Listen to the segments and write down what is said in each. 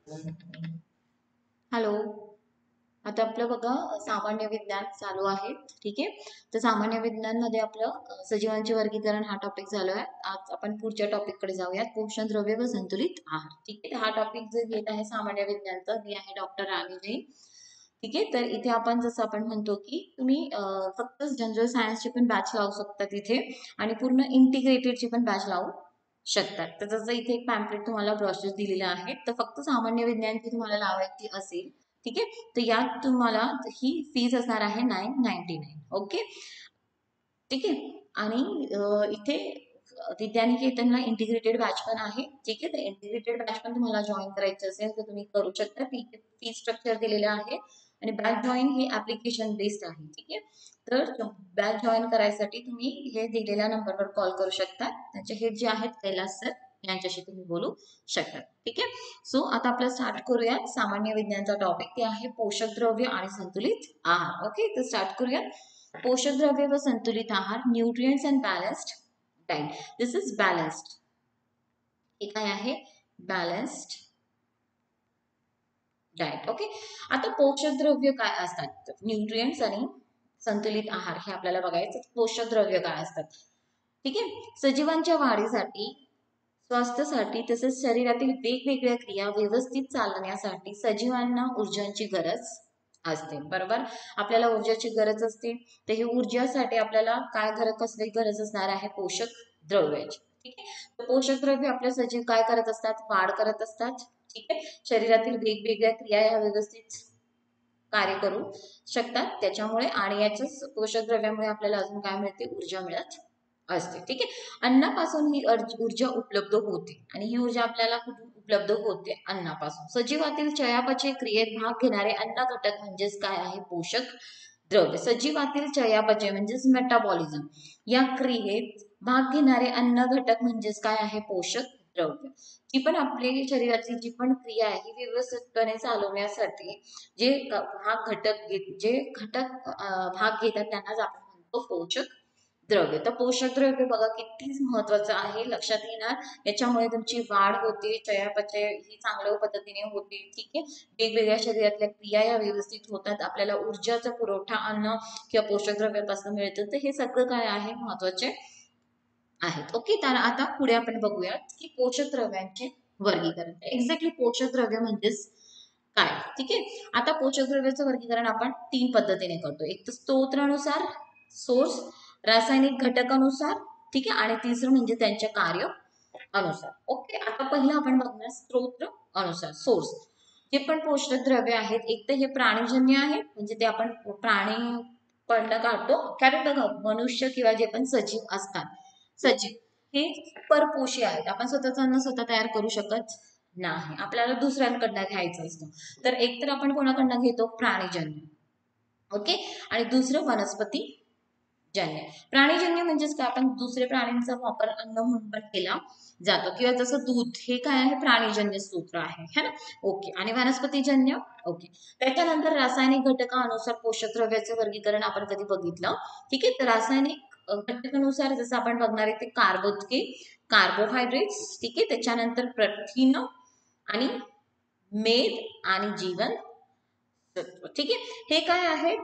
Hello. आता आपलं बघा सामान्य विज्ञान चालू आहे. ठीक आहे. तर सामान्य विज्ञान मध्ये आपलं सजीवांचे वर्गीकरण हा टॉपिक चालू आहे. आज आपण पुढच्या टॉपिक कडे जाऊयात, पोषण द्रव्य व संतुलित आहार. ठीक आहे. तर हा टॉपिक जे घेत आहे सामान्य विज्ञानचा, मी आहे डॉक्टर राणी जैन. ठीक आहे. तर इथे आपण जसं आपण म्हणतो की तुम्ही फक्त जनरल सायन्सची पण बॅच लावू शकता तिथे, आणि पूर्ण इंटिग्रेटेडची पण बॅच लावू शकतात. तर जसं इथे एक पॅम्पलेट तुम्हाला ब्रॉशर्स दिलेले आहेत, तर फक्त सामान्य विज्ञानची तुम्हाला लावायची असेल, ठीक आहे, तर यात तुम्हाला ही फीज असणार आहे 999. ओके. ठीक आहे. आणि इथे विद्यानिकेतनला इंटिग्रेटेड बॅच पण आहे. ठीक आहे. तर इंटिग्रेटेड बॅच पण तुम्हाला जॉईन करायचं असेल तर तुम्ही करू शकता. फी स्ट्रक्चर दिलेलं आहे आणि बॅच जॉईन ही ऍप्लिकेशन बेस्ड आहे. ठीक आहे. तर बॅच जॉईन करायसाठी तुम्ही हे दिलेल्या नंबरवर कॉल करू शकता. त्यांचे हेड जे आहेत कैलास सर, यांच्याशी तुम्ही बोलू शकता. ठीक आहे. सो आता आपलं स्टार्ट करूया सामान्य विज्ञानचा टॉपिक, ते आहे पोषक द्रव्य आणि संतुलित आहार. ओके. तर स्टार्ट करूया. पोषक द्रव्य व संतुलित आहार, nutrients and balanced diet. This is balanced. हे काय आहे? Balanced diet. ओके. आता पोषक द्रव्य काय असतात, न्यूट्रिएंट्स आणि संतुलित आहार हे आपल्याला बघायचं. पोषक द्रव्य काय असतात? ठीक आहे. सजीवांच्या वाढीसाठी, स्वास्थ्यासाठी, तसेच शरीरातील वेगवेगळ्या क्रिया व्यवस्थित चालण्यासाठी सजीवांना ऊर्जांची गरज असते. बरोबर. आपल्याला ऊर्जाची गरज असते. तर ही ऊर्जासाठी आपल्याला काय कसली गरज असणार आहे? पोषक द्रव्याची. ठीक आहे. तर पोषक द्रव्य आपल्या सजीव काय करत असतात? वाढ करत असतात. ठीक आहे. शरीरातील वेगवेगळ्या क्रिया या व्यवस्थित कार्य करू शकतात त्याच्यामुळे, आणि याच्याच पोषक द्रव्यामुळे आपल्याला अजून काय मिळते? ऊर्जा मिळत असते. ठीक आहे. अन्नापासून ही ऊर्जा उपलब्ध होते, आणि ही ऊर्जा आपल्याला कुठून उपलब्ध होते? अन्नापासून. सजीवातील चयापचय क्रियेत भाग घेणारे अन्न घटक म्हणजेच काय आहे? पोषक द्रव्य. सजीवातील चयापचय म्हणजेच मेटाबॉलिझम या क्रियेत भाग घेणारे अन्न घटक म्हणजेच काय आहे? पोषक द्रव्य. जी पण आपल्या शरीराची जी पण क्रिया आहे ही व्यवस्थितपणे चालवण्यासाठी जे जे घटक भाग घेतात त्यांनाच आपण म्हणतो पोषक द्रव्य. तर पोषक द्रव्य बघा किती महत्वाचं आहे, लक्षात येणार. याच्यामुळे तुमची वाढ होते, चयापचय ही चांगल्या पद्धतीने होते. ठीक आहे. वेगवेगळ्या शरीरातल्या क्रिया या व्यवस्थित होतात, आपल्याला ऊर्जाचा पुरवठा अन्न किंवा पोषक द्रव्यापासून मिळतं. तर हे सगळं काय आहे? महत्वाचे आहेत. ओके. तर आता पुढे आपण बघूयात की पोषक द्रव्यांचे वर्गीकरण. एक्झॅक्टली पोषक द्रव्य म्हणजेच काय? ठीक आहे. आता पोषक द्रव्याचं वर्गीकरण आपण 3 पद्धतीने करतो. एक तर स्तोत्रानुसार, सोर्स, रासायनिक घटकानुसार, ठीक आहे, आणि तिसरं म्हणजे त्यांच्या कार्य अनुसार. ओके. आता पहिलं आपण बघूया स्तोत्र अनुसार, सोर्स. जे पण पोषक द्रव्य आहेत, एक तर हे प्राणीजन्य आहे, म्हणजे ते आपण प्राणी पडलं काढतो. कारण बघा मनुष्य किंवा जे पण सजीव असतात, सजीव हे परपोषी आहेत. आपण स्वतःचं अन्न स्वतः तयार करू शकत नाही, आपल्याला दुसऱ्यांकडनं घ्यायचं असतं. तर एक तर आपण कोणाकडनं घेतो? प्राणीजन्य. ओके. आणि दुसरं वनस्पती जन्य. प्राणीजन्य म्हणजेच काय? आपण दुसऱ्या प्राण्यांचा वापर अन्न म्हणून पण केला जातो, किंवा जसं दूध हे काय आहे? प्राणीजन्य सूत्र आहे, है ना. ओके. आणि वनस्पतीजन्य. ओके. त्याच्यानंतर रासायनिक घटकानुसार पोषक द्रव्याचे वर्गीकरण आपण कधी बघितलं. ठीक आहे. तर रासायनिक घटकानुसार जसं आपण बघणार आहे ते कार्बोहायड्रेट्स. ठीक आहे. त्याच्यानंतर प्रथिन आणि मेद आणि जीवन सत्व. ठीक आहे. हे काय आहे?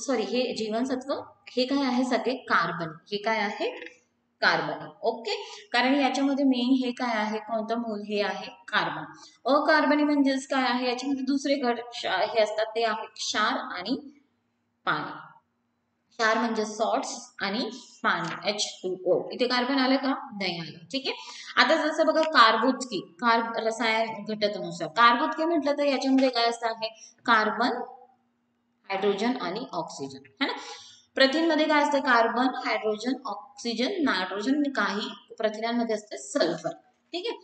सॉरी, हे जीवनसत्व, हे काय आहे? सगळे कार्बन. हे काय आहे? कार्बन. ओके. कारण याच्यामध्ये मेन हे काय आहे? कोणतं मूल? हे आहे कार्बन. अकार्बनी म्हणजेच काय आहे? याच्यामध्ये दुसरे हे असतात, ते आहे क्षार आणि पाणी. क्षार म्हणजे सॉल्ट्स आणि पाणी H2O. इथे कार्बन आलं का? नाही आलं. ठीक आहे. आता जसं बघा कार्बोदके, रसायन घटकानुसार कार्बोदके म्हटलं तर याच्यामध्ये काय असतं आहे? कार्बन, हायड्रोजन आणि ऑक्सिजन, है ना. प्रथिनमध्ये काय असतं? कार्बन, हायड्रोजन, ऑक्सिजन, नायट्रोजन, आणि काही प्रथिनांमध्ये असतं सल्फर. ठीक आहे.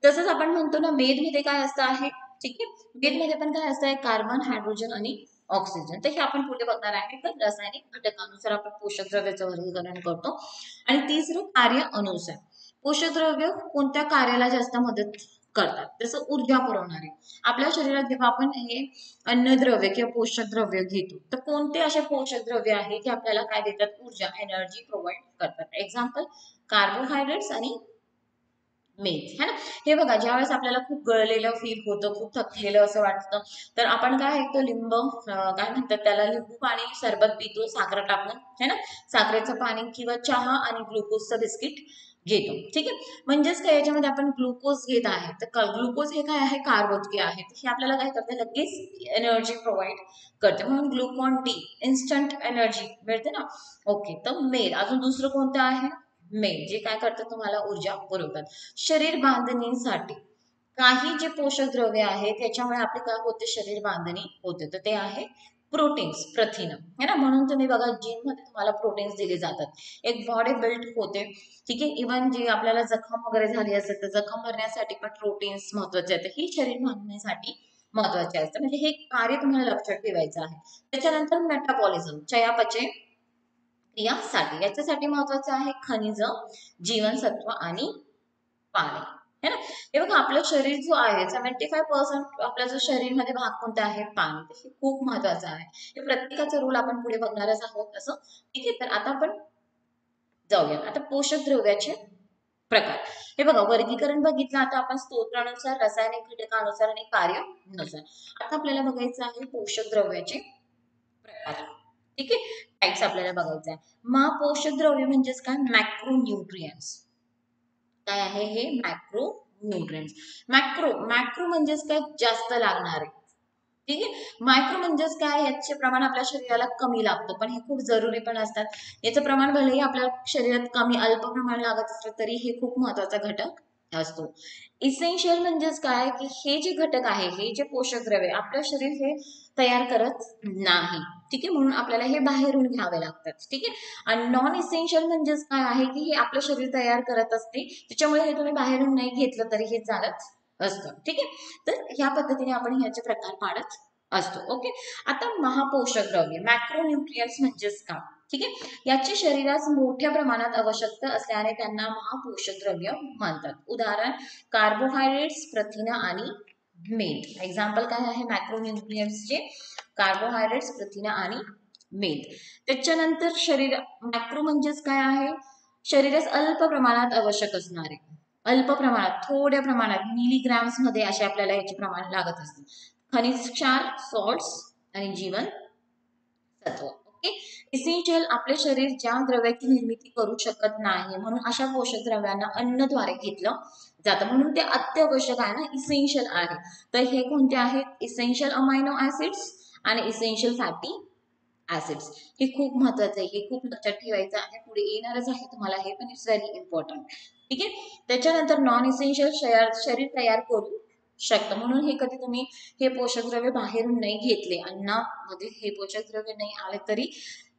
तसंच आपण म्हणतो ना मेदमध्ये काय असतं आहे? ठीक आहे. मेदमध्ये पण काय असतं? कार्बन, हायड्रोजन आणि ऑक्सिजन. तर हे आपण पुढे बघणार आहे. तर रासायनिक घटकानुसार आपण पोषक द्रव्याचं वर्गीकरण करतो. आणि तिसरं कार्य अनुसार. पोषक द्रव्य कोणत्या कार्याला जास्त मदत करतात? जसं ऊर्जा पुरवणारे. आपल्या शरीरात जेव्हा आपण हे अन्नद्रव्य किंवा पोषक द्रव्य घेतो, तर कोणते असे पोषक द्रव्य आहे की आपल्याला काय देतात? ऊर्जा, एनर्जी प्रोव्हाइड करतात. एक्झाम्पल कार्बोहायड्रेट्स आणि मेज है ना. हे बघा, ज्यावेळेस आपल्याला खूप गळलेलं फील होतं, खूप थकलेलं असं वाटतं, तर आपण काय ऐकतो, लिंब काय म्हणतात त्याला, लिंबू पाणी सरबत पितो साखर टाकून है ना. साखरेचं पाणी किंवा चहा आणि ग्लुकोजचं बिस्किट घेतो. ठीक आहे. म्हणजेच काय, याच्यामध्ये आपण ग्लुकोज घेत आहे, तर ग्लुकोज हे काय आहे, कार्बोदके आहे. हे आपल्याला काय करते, लगेच एनर्जी प्रोव्हाइड करते, म्हणून ग्लुकॉन डी इन्स्टंट एनर्जी मिळते ना. ओके. तर मेद अजून दुसरं कोणतं आहे, मेद जे काय करतात, तुम्हाला ऊर्जा पुरवतात. शरीर बांधणीसाठी काही जे पोषक द्रव्य आहे त्याच्यामुळे आपले काय होते, शरीर बांधणी होते, तर ते आहे प्रोटीन्स, प्रथिन है ना. म्हणून तुम्ही बघा, जिम मध्ये तुम्हाला प्रोटीन्स दिले जातात, एक बॉडी बिल्ड होते. ठीक आहे. इव्हन जे आपल्याला जखम वगैरे झाली असेल तर जखम भरण्यासाठी पण प्रोटीन्स महत्वाचे आहेत, ही शरीर बांधण्यासाठी महत्वाचे असतात. म्हणजे हे कार्य तुम्हाला लक्षात ठेवायचं आहे. त्याच्यानंतर मेटाबॉलिझम, चयापचय क्रियासाठी, याच्यासाठी महत्वाचं आहे खनिज, जीवनसत्व आणि पाणी है ना. हे बघा, आपलं शरीर जो आहे 75% आपल्या जो शरीरमध्ये भाग कोणता आहे, पाणी. तर हे खूप महत्वाचं आहे. हे प्रत्येकाचा रोल आपण पुढे बघणारच आहोत असं. ठीक आहे. तर आता आपण जाऊया आता पोषक द्रव्याचे प्रकार. हे बघा, वर्गीकरण बघितलं आता आपण स्तोत्रानुसार, रासायनिक घटकानुसार आणि कार्यानुसार. आता आपल्याला बघायचं आहे पोषक द्रव्याचे प्रकार. ठीक आहे. टाइप्स आपल्याला बघायचं आहे. पोषक द्रव्य म्हणजेच काय, मॅक्रो न्यूट्रियन्स. काय आहे हे, मॅक्रो न्यूट्रिएंट्स. मॅक्रो मॅक्रो म्हणजेच काय, जास्त लागणारे. ठीक आहे. मायक्रो म्हणजेच काय, याचे प्रमाण आपल्या शरीराला कमी लागतं, पण हे खूप जरुरी पण असतात. याचं प्रमाण भलेही आपल्या शरीरात कमी अल्प प्रमाण लागत असलं तरी हे खूप महत्वाचा घटक असतो. इसेन्शियल म्हणजेच काय, की हे जे घटक आहे, हे जे पोषक द्रव्य आपलं शरीर हे तयार करत नाही. ठीक आहे. म्हणून आपल्याला हे बाहेरून घ्यावे लागतात. ठीक आहे. आणि नॉन इसेन्शियल म्हणजेच काय आहे, की हे आपलं शरीर तयार करत असते, त्याच्यामुळे हे तुम्ही बाहेरून नाही घेतलं तरी हे चालत असतं. ठीक आहे. तर ह्या पद्धतीने आपण ह्याचे प्रकार पाडत असतो. ओके. आता महापोषक द्रव्य, मॅक्रोन्यूट्रियन्स म्हणजेच काय. ठीक आहे. याची शरीरास मोठ्या प्रमाणात आवश्यकता असल्याने त्यांना महापोषक द्रव्य म्हणतात. उदाहरण, कार्बोहायड्रेट्स, प्रथिन आणि मेद. एक्झाम्पल काय आहे मॅक्रोन्यूट्रियन्सचे, कार्बोहायड्रेट्स, प्रथिन आणि मेद. त्याच्यानंतर शरीर, मॅक्रो म्हणजेच काय आहे, शरीरास अल्प प्रमाणात आवश्यक असणारे, अल्प प्रमाणात, थोड्या प्रमाणात, मिलीग्रॅम्स मध्ये असे आपल्याला याचे प्रमाण लागत असते. खनिज क्षार, सॉल्ट्स आणि जीवन सत्व. ओके. इसेन्शियल, आपले शरीर ज्या द्रव्याची निर्मिती करू शकत नाही, म्हणून अशा पोषक द्रव्यांना अन्नद्वारे घेतलं जातं, म्हणून ते अत्यावश्यक आहे ना, इसेन्शियल आहे. तर हे कोणते आहेत, इसेन्शियल अमायनो ऍसिड्स आणि इसेन्शियल फॅटी ऍसिड्स. हे खूप महत्वाचं आहे, हे खूप लक्षात ठेवायचं आहे, पुढे येणारच आहे तुम्हाला हे, पण इट्स व्हेरी इम्पॉर्टंट. ठीक आहे. त्याच्यानंतर नॉन इसेन्शियल शरीर तयार करू शकतं, म्हणून हे कधी तुम्ही हे पोषक द्रव्य बाहेरून नाही घेतले, अन्नामध्ये हे पोषक द्रव्य नाही आले तरी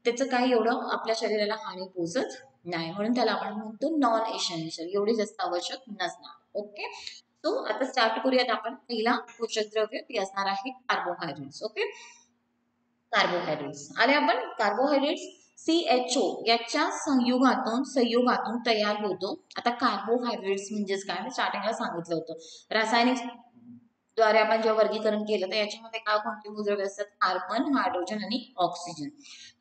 त्याचं काही एवढं आपल्या शरीराला हानी पोहोचत नाही, म्हणून त्याला आपण म्हणतो नॉन इसेन्शियल, एवढे जास्त आवश्यक नसणार. ओके. सो आता स्टार्ट करूयात आपण. पहिला पोषक द्रव्य ते असणार आहे कार्बोहायड्रेट्स. ओके. कार्बोहायड्रेट्स आले. आपण कार्बोहायड्रेट्स CHO याच्या संयुगातून तयार होतो. आता कार्बोहायड्रेट्स म्हणजेच काय, मी स्टार्टिंगला सांगितलं होतं, रासायनिक द्वारे आपण जेव्हा वर्गीकरण केलं तर याच्यामध्ये काय कोणते मूलद्रव्य असतात, कार्बन, हायड्रोजन आणि ऑक्सिजन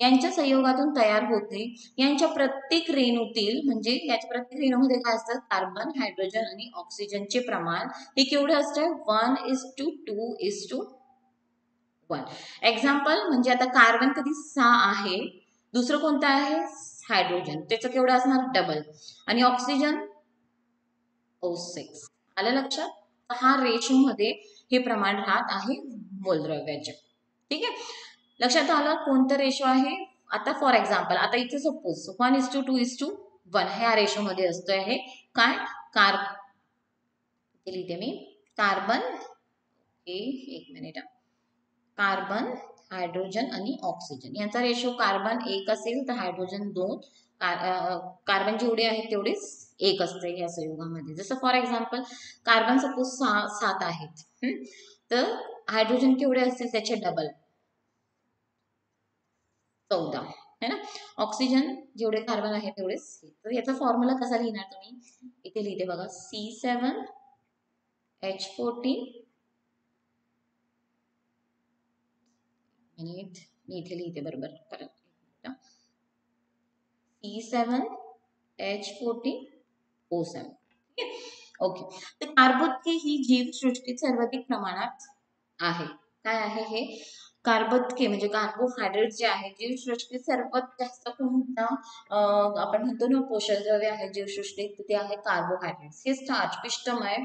यांच्या संयोगातून तयार होते. यांच्या प्रत्येक रेणूतील, म्हणजे याच्या प्रत्येक रेणूमध्ये काय असतं, कार्बन, हायड्रोजन आणि ऑक्सिजनचे प्रमाण हे केवढे असतं, 1:2:1. एक्झाम्पल म्हणजे आता कार्बन कधी 6 आहे, दुसरं कोणतं आहे, हायड्रोजन, त्याचं केवढं असणार, डबल, आणि ऑक्सिजन 6. आलं लक्षात. हा रेशो मध्ये हे प्रमाण राहत आहे मूलद्रव्याचे. ठीक आहे. लक्षात आलं कोणतं रेशो आहे. आता फॉर एक्झाम्पल, आता इथे सपोज 1:2:1 ह्या रेशो मध्ये असतो आहे काय, लिहिते मी, कार्बन, एक मिनिट, कार्बन, हायड्रोजन आणि ऑक्सिजन यांचा रेशो कार्बन 1 असेल तर हायड्रोजन 2, कार्बन जेवढे आहेत तेवढेच 1 असते या संयुगामध्ये. जसं फॉर एक्झाम्पल कार्बन सपोज 7 आहेत, तर हायड्रोजन केवढे असतील त्याचे डबल, 14 है ना. ऑक्सिजन जेवढे कार्बन आहे तेवढेच. तर याचा फॉर्म्युला कसा लिहिणार तुम्ही, इथे लिहिते बघा, C7H14, मी इथे लिहिते बरोबर, C7H14O7. ठीक आहे. ओके. तर कार्बोदके ही जीवसृष्टीत सर्वाधिक प्रमाणात आहे. काय आहे हे? कार्बोदके म्हणजे कार्बोहायड्रेट जे आहे जीवसृष्टीत सर्वात जास्त कोणता आपण म्हणतो ना पोषक द्रव्य आहे जीवसृष्टीत, ते आहे कार्बोहायड्रेट्स. हे स्टार्च, पिष्टमय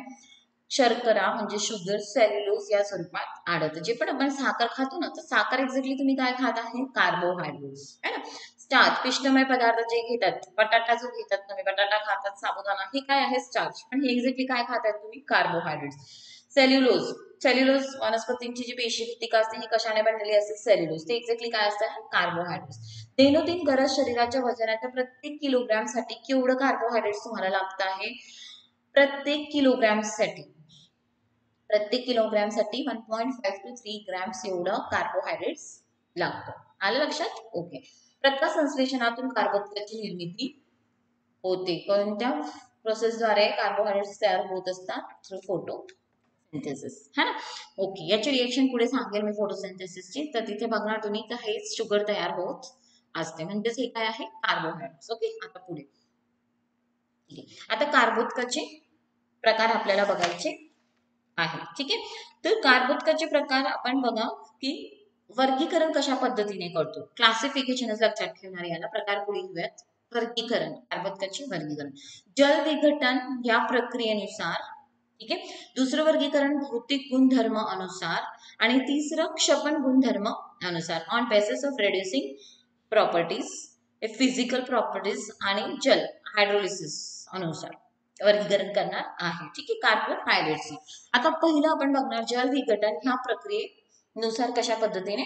शर्करा म्हणजे शुगर, सेल्युलोज या स्वरूपात आढळतं. जे पण आपण साखर खातो ना, तर साखर एक्झॅक्टली तुम्ही काय खात आहे? कार्बोहायड्रेट्स है ना. स्टार्च, पिष्टमय पदार्थ जे घेतात, बटाटा जो घेतात तुम्ही, बटाटा खातात, साबुदाणा, हे काय आहे? स्टार्च. पण हे एक्झॅक्टली काय खातात तुम्ही? कार्बोहायड्रेट्स. सेल्युलोज, सेल्युलोज वनस्पतींची जी पेशीभित्तिका असते ही कशाने बनलेली असते? सेल्युलोज. ते एक्झॅक्टली काय असतं? कार्बोहायड्रेट्स. दैनंदिन गरज शरीराच्या वजनाच्या प्रत्येक किलोग्रॅम साठी केवढं कार्बोहायड्रेट्स तुम्हाला लागतं आहे? प्रत्येक किलोग्रॅम साठी, प्रत्येक किलोग्रॅम साठी 1.5 to 3 ग्रॅम्स एवढं कार्बोहायड्रेट्स लागतं. आलं लक्षात? ओके. प्रकाश संश्लेषणातून कार्बोदकाची निर्मिती होते. कोणत्या प्रोसेसद्वारे कार्बोहायड्रेट्स तयार होत असतात? थ्रू फोटोसिंथेसिस है ना. ओके. याची रिएक्शन पुढे सांगेल मी फोटोसिंथेसिसची. तर तिथे बघणार तुम्ही तर हेच शुगर तयार होत असते. म्हणजेच हे काय आहे? कार्बोहायड्रेट्स. ओके. आता पुढे आता कार्बोदकाचे प्रकार आपल्याला बघायचे आहे. ठीक आहे. तर कार्बोदकाचे प्रकार आपण बघा की वर्गीकरण कशा पद्धतीने करतो. क्लासिफिकेशनच लक्षात ठेवणार याला. प्रकार पुढे घेऊयात. वर्गीकरण, कार्बोदकाचे वर्गीकरण. जल विघटन या प्रक्रियेनुसार, ठीक आहे. दुसरं वर्गीकरण भौतिक गुणधर्म अनुसार आणि तिसरं क्षपण गुणधर्म अनुसार, on basis of reducing properties, physical properties आणि जल हायड्रोलिसिस अनुसार वर्गीकरण करणार आहे. ठीक आहे. कार्बोहायड्रेट्स. आता पहिलं आपण बघणार जल विघटन ह्या प्रक्रियेनुसार कशा पद्धतीने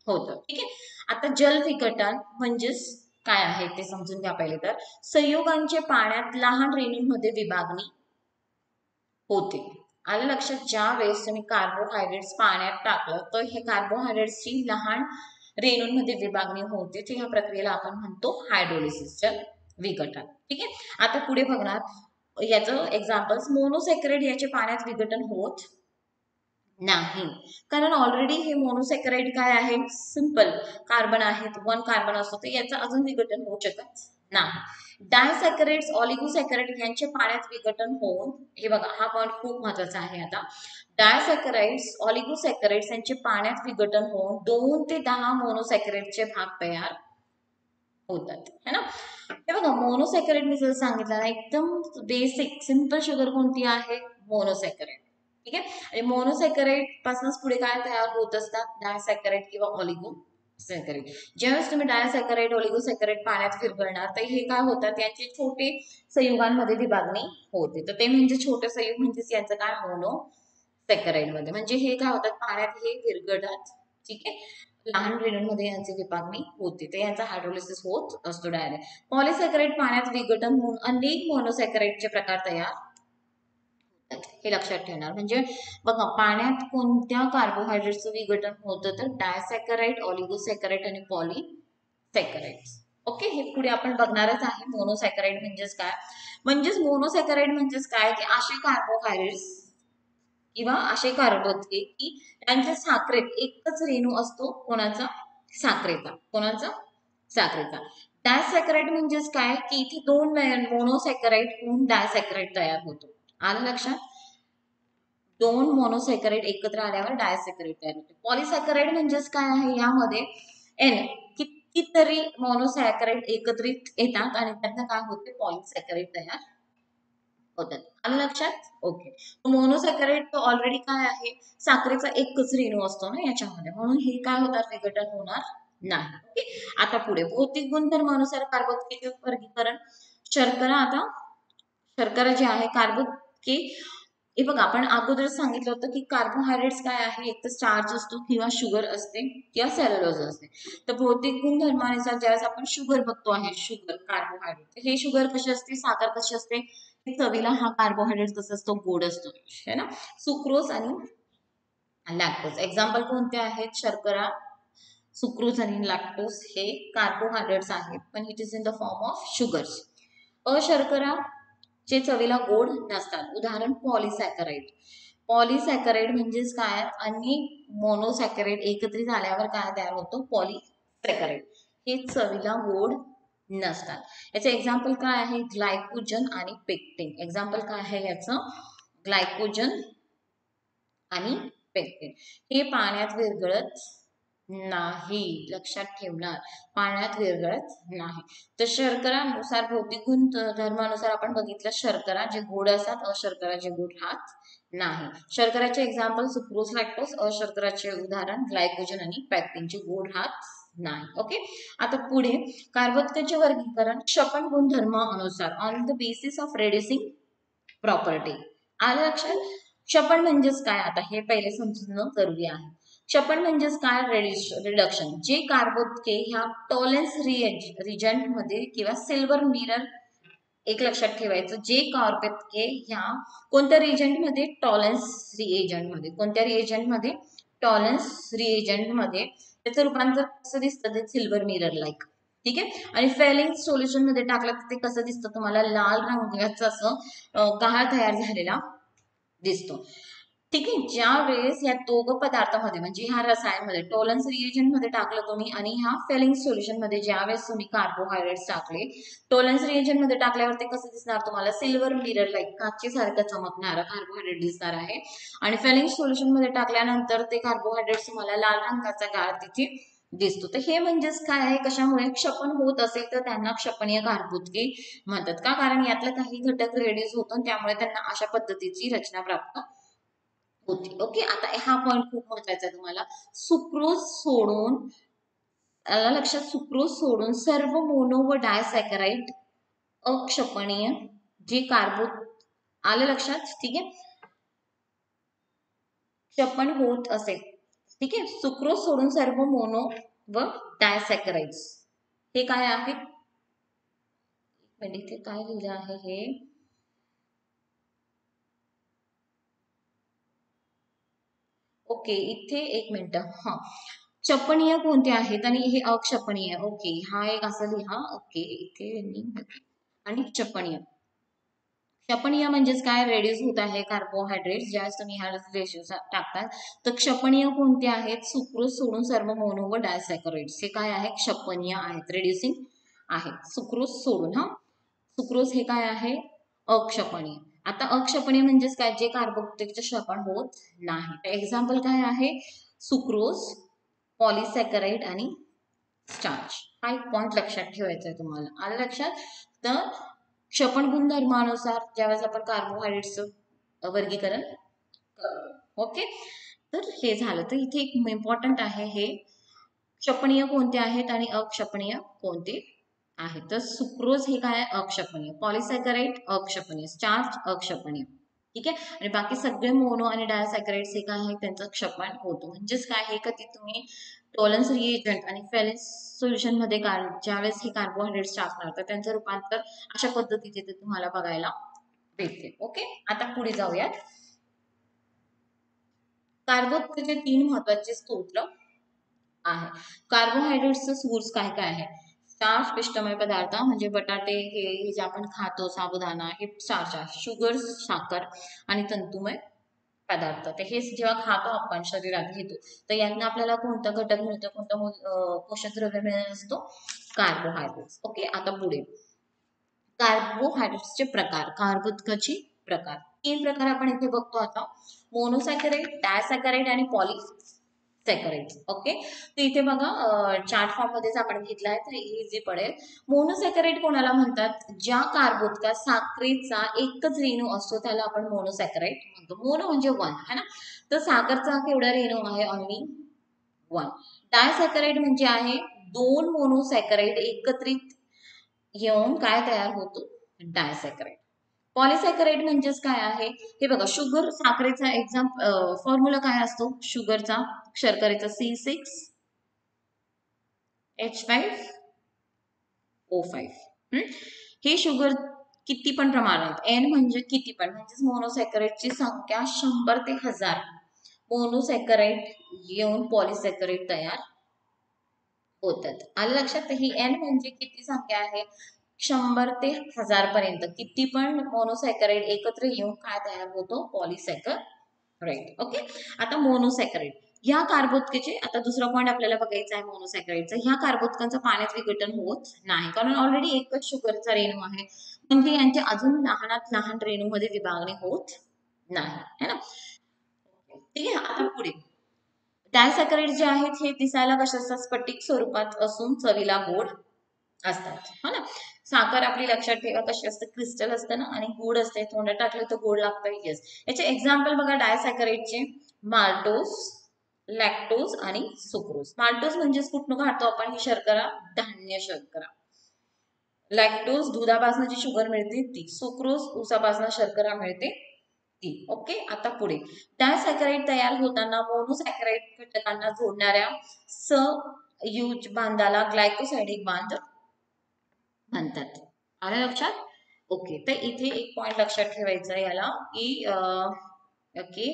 होतं. ठीक आहे. आता जल विघटन म्हणजेच काय आहे ते समजून घ्या. पहिले तर संयुगांचे पाण्यात लहान रेणूंमध्ये विभागणी होते. आलं लक्षात? ज्या वेळेस तुम्ही कार्बोहायड्रेट्स पाण्यात टाकलं तर हे कार्बोहायड्रेट्सची लहान रेणूंमध्ये विभागणी होते. ह्या प्रक्रियेला आपण म्हणतो हायड्रोलिसिस, जल विघटन. ठीक आहे. आता पुढे बघणार याचं एक्झाम्पल्स. मोनोसॅकराइड याचे पाण्यात विघटन होत नाही, कारण ऑलरेडी हे मोनोसॅकराइड काय आहे? सिंपल कार्बन आहेत, 1 कार्बन असतो, तर याचं अजून विघटन होऊ शकत नाही. डायसॅकराइड्स, ऑलिगोसॅकराइड यांचे पाण्यात विघटन होऊन, हे बघा हा पॉइंट खूप महत्वाचा आहे. आता डायसॅकराइड्स, ऑलिगोसॅकराइड्स यांचे पाण्यात विघटन होऊन 2 ते 10 मोनोसॅकराइडचे भाग तयार होतात है ना. हे बघा मोनोसॅकराइड मी जर सांगितलं ना, एकदम बेसिक सिंपल शुगर कोणती आहे? मोनोसॅकराइड. ठीक आहे. आणि मोनोसॅकराइड पासूनच पुढे काय तयार होत असतात? डायसॅकराइड किंवा ऑलिगोसॅकराइड. ज्यावेळेस तुम्ही डायसॅकराइड, ऑलिगोसॅकराइड पाण्यात विरघळणार तर हे काय होतात? यांचे छोटे संयुगांमध्ये विभागणी होते. तर ते म्हणजे छोटे संयुग म्हणजेच यांचं काय? मोनोसॅकराइड मध्ये. म्हणजे हे काय होतात? पाण्यात हे विरघळतात. ठीक आहे. लहान रेणूंमध्ये यांची विभागणी होते, तर यांचा हायड्रोलिसिस होत असतो डायरेक्ट. पॉलिसॅकराइड पाण्यात विघटन होऊन अनेक मोनोसॅकराइडचे प्रकार तयार होतात. हे लक्षात ठेवणार. म्हणजे बघा पाण्यात कोणत्या कार्बोहायड्रेटचं विघटन होतं? तर डायसॅकराइड, ऑलिगोसॅकराइड आणि पॉलिसॅकराइड. ओके. हे पुढे आपण बघणारच आहे. मोनोसॅकराइड म्हणजेच काय? म्हणजेच मोनोसॅकराइड म्हणजेच काय? की असे कार्बोहायड्रेट्स किंवा असे कार्बोदके की त्यांच्या साखरेत एकच रेणू असतो. कोणाचा? साखरेचा. कोणाचा? साखरेचा. डायसॅकराइड म्हणजेच काय? की इथे 2 मोनोसॅकराइड होऊन डायसॅकराइड तयार होतो. आलं लक्षात? 2 मोनोसॅकराइड एकत्र आल्यावर डायसॅकराइड तयार होते. पॉलिसॅकराइड म्हणजेच काय आहे? यामध्ये एन कितीतरी मोनोसॅकराइड एकत्रित येतात आणि त्यांना काय होते? पॉलिसॅकराइड तयार होतात. आलं लक्षात? ओके. मोनोसॅकराइड ऑलरेडी काय आहे? साखरेचा एकच रेणू असतो ना याच्यामध्ये, म्हणून हे काय होतात? विघटन होणार नाही. ओके. आता पुढे भौतिक गुणधर्मानुसार कार्बोदके वर्गीकरण. शर्करा. आता शर्करा जे आहे कार्बोदके, हे बघा आपण अगोदर सांगितलं होतं की कार्बोहायड्रेट्स काय आहे? एक तर स्टार्च असतो किंवा शुगर असते किंवा सेल्युलोज असते. तर भौतिक गुणधर्मानुसार ज्यावेळेस आपण शुगर बघतो आहे, शुगर कार्बोहायड्रेट, हे शुगर कशी असते? साखर कशी असते? चवीला हा कार्बोहायड्रेट कसा असतो? गोड असतो है ना. सुक्रोज आणि लॅक्टोज एक्झाम्पल कोणते आहेत? शर्करा, सुक्रोज आणि लॅक्टोज हे कार्बोहायड्रेट्स आहेत, पण it is in the form of sugars. अशर्करा जे चवीला गोड नसतात. उदाहरण पॉलिसॅकराइड. पॉलिसॅकराइड म्हणजेच काय? अनेक मोनोसॅकराइड एकत्रित झाल्यावर काय तयार होतो? पॉलिसॅकराइड. हे चवीला गोड नसतात. याचे एक्झाम्पल काय आहे? ग्लायकोजन आणि पेक्टिन. एक्झाम्पल काय आहे याचं? ग्लायकोजन आणि पेक्टिन. हे पाण्यात विरघळत नाही, लक्षात ठेवणार, पाण्यात विरघळत नाही. तर शर्करानुसार भौतिक गुणधर्मानुसार आपण बघितलं, शर्करा जे गोड असतात, अशर्करा जे गोड राहत नाही. शर्कराचे एक्झाम्पल सुक्रोज, लॅक्टोज. अशर्कराचे उदाहरण ग्लायकोजन आणि पॅक्टिनचे गोड राहत नाही. ओके. आता पुढे कार्बोदकाचे वर्गीकरण क्षपण गुणधर्मानुसार on the basis of reducing property. आलं लक्षात? क्षपण म्हणजेच काय? आता हे पहिले समजून करूया. क्षपण म्हणजेच काय? रिडक्शन. जे कार्बोदके ह्या टॉलन्स रिजंट मध्ये किंवा सिल्वर मिरर, एक लक्षात ठेवायचं, जे कार्बोदके ह्या कोणत्या रिएजंट मध्ये? टॉलन्स रिएजंट मध्ये. कोणत्या रिएजंट मध्ये? टॉलन्स रिएजंट मध्ये. त्याचं रूपांतर कसं दिसतं? ते सिल्वर मिरर लाईक. ठीक आहे. आणि फेलिंग सोल्युशन मध्ये टाकलं तर ते कसं दिसतं तुम्हाला? लाल रंगाचं असं गहाळ तयार झालेला दिसतो. ठीक आहे. ज्या वेळेस या दोघं पदार्थामध्ये म्हणजे ह्या रसायनमध्ये टॉलन्स रिएजंट मध्ये टाकलं तुम्ही आणि ह्या फेलिंग सोल्युशन मध्ये ज्या वेळेस तुम्ही कार्बोहायड्रेट्स टाकले, टॉलन्स रिएजंट मध्ये टाकल्यावर ते कसं दिसणार तुम्हाला? सिल्वर मिरर लाईक, काचेसारखं चमकणारं कार्बोहायड्रेट दिसणार आहे. आणि फेलिंग सोल्युशन मध्ये टाकल्यानंतर ते कार्बोहायड्रेट्स तुम्हाला लाल रंगाचा गाळ तिथे दिसतो. तर हे म्हणजेच काय आहे? कशामुळे क्षपण होत असेल तर त्यांना क्षपणीय कार्बोदके म्हणतात. का? कारण यातलं काही घटक रेड्यूस होतो त्यामुळे त्यांना अशा पद्धतीची रचना प्राप्त होती. ओके. आता हा पॉइंट खूप महत्वाचा आहे तुम्हाला. सुक्रोज सोडून, लक्षात, सुक्रोज सोडून सर्व मोनो व डायसॅकराइड अक्षपणीय जे आलं लक्षात? ठीक आहे. क्षपण होत असेल, ठीक आहे, सुक्रोज सोडून सर्व मोनो व डायसॅकराइड्स हे काय आहे? इथे काय लिहिलं आहे हे? ओके. इथे एक मिनिट. हा, क्षपणीय कोणते आहेत आणि हे अक्षपणीय. ओके. हा एक असं लिहा. ओके. इथे आणि क्षपणीय. क्षपणीय म्हणजेच काय? रेड्यूस होत आहे कार्बोहायड्रेट ज्यावेळेस तुम्ही ह्या रेशो टाकतात. तर क्षपणीय कोणते आहेत? सुक्रोज सोडून सर्व मोनो व डायसॅकराइड्स हे काय आहे? क्षपणीय आहेत, रेड्युसिंग आहेत. सुक्रोज सोडून. हा, सुक्रोज हे काय आहे? अक्षपणीय. आता अक्षपणीय म्हणजेच काय? जे कार्बोदकाचे क्षपण होत नाही. एक्झाम्पल काय आहे? सुक्रोज, पॉलिसॅकराइड आणि स्टार्च. हा एक पॉइंट लक्षात ठेवायचा आहे तुम्हाला. आलं लक्षात? तर क्षपण गुणधर्मानुसार ज्यावेळेस आपण कार्बोहायड्रेटचं वर्गीकरण करतो. ओके. तर हे झालं. तर इथे एक इम्पॉर्टंट आहे हे, क्षपणीय कोणते आहेत आणि अक्षपणीय कोणते आहेत. तर सुक्रोज हे काय? अक्षपणीय. पॉलिसॅकराइड अक्षपणीय. स्टार्च अक्षपणीय. ठीक आहे. आणि बाकी सगळे मोनो आणि डायसॅकराइड्स हे काय आहे? त्यांचं क्षपण होतं. म्हणजेच काय? हे कधी तुम्ही टॉलन्स रिएजंट आणि फेलिंग सोल्युशन मध्ये ज्यावेळेस हे कार्बोहायड्रेट्स टाकणार तर त्यांचं रूपांतर अशा पद्धतीचे ते तुम्हाला बघायला भेटते. ओके. आता पुढे जाऊयात. कार्बोदकाचे 3 महत्वाचे स्त्रोत आहे. कार्बोहायड्रेट्सचे सोर्स काय काय आहे? स्टार्च, पिष्टमय पदार्थ म्हणजे बटाटे, हे जे आपण खातो, साबुदाणा, हे स्टार्च आहे. शुगर, साखर आणि तंतुमय पदार्थ. तर हे जेव्हा खातो आपण, शरीरात घेतो, तर यातनं आपल्याला कोणता घटक मिळतो? कोणतं पोषक द्रव्य मिळत असतो? कार्बोहायड्रेट्स. ओके. आता पुढे कार्बोहायड्रेट्सचे प्रकार, कार्बोदकाचे प्रकार. 3 प्रकार आपण इथे बघतो आता. मोनोसॅकराइड, डायसॅकराइड आणि पॉलिसॅकराइड. ओके. तर इथे बघा चार्ट फॉर्म मध्येच आपण घेतला आहे तर इझी पडेल. मोनोसॅकराइड कोणाला म्हणतात? ज्या कार्बोदकात साखरेचा एकच रेणू असतो त्याला आपण मोनोसॅकराइड म्हणतो. मोनो म्हणजे 1 है ना. तर साखरचा केवढा रेणू आहे? ओन्ली 1. डायसॅकराइड म्हणजे आहे 2 मोनोसॅकराइड एकत्रित येऊन काय तयार होतो? डायसॅकराइड. पॉलिसॅकराइड म्हणजेच काय आहे? हे बघा, शुगर, साखरेचा फॉर्म्युला काय असतो शुगरचा? शर्करेचा C6H5O5. हे शुगर किती पण प्रमाणात, एन म्हणजे किती पण, म्हणजेच मोनोसॅकराइडची संख्या 100 ते 1000 मोनोसॅकराइड येऊन पॉलिसॅकराइड तयार होतात. आलं लक्षात? ही एन म्हणजे किती संख्या आहे? 100 ते 1000 पर्यंत किती पण मोनोसॅकराइड एकत्र येऊन काय तयार होतो? पॉलिसॅकराइड. ओके. आता मोनोसॅकराइड ह्या कार्बोदकेचे आता दुसरा पॉईंट आपल्याला बघायचा आहे मोनोसॅकराइडचा. ह्या कार्बोदकांचं पाण्यात विघटन होत नाही, कारण ऑलरेडी एकच शुगरचा रेणू आहे, म्हणजे यांचे अजून लहानात लहान रेणूमध्ये विभागणी होत नाही, है ना. ठीक आहे, आता पुढे डायसॅकराइड जे आहेत हे दिसायला कशा असतात, स्फटिक स्वरूपात असून चवीला गोड असतात, है ना. साखर आपली लक्षात ठेवा कशी असते, क्रिस्टल असतं ना, आणि गोड असते, तोंडात टाकलं तर गोड लागतं. येस, याचे एक्झाम्पल बघा डायसॅकराइडचे. माल्टोज, लॅक्टोज आणि सुक्रोज. माल्टोज म्हणजेच कुठनं काढतो आपण ही शर्करा, धान्य शर्करा. लॅक्टोज दुधापासून जी शुगर मिळते ती. सुक्रोज ऊसापासून शर्करा मिळते ती. ओके, आता पुढे डायसॅकराइड तयार होताना मोनोसॅकराइड घटकांना जोडणाऱ्या संयुज बांधाला ग्लायकोसाइडिक बांध म्हणतात. आलं लक्षात. ओके, तर इथे एक पॉइंट लक्षात ठेवायचा याला की ओके,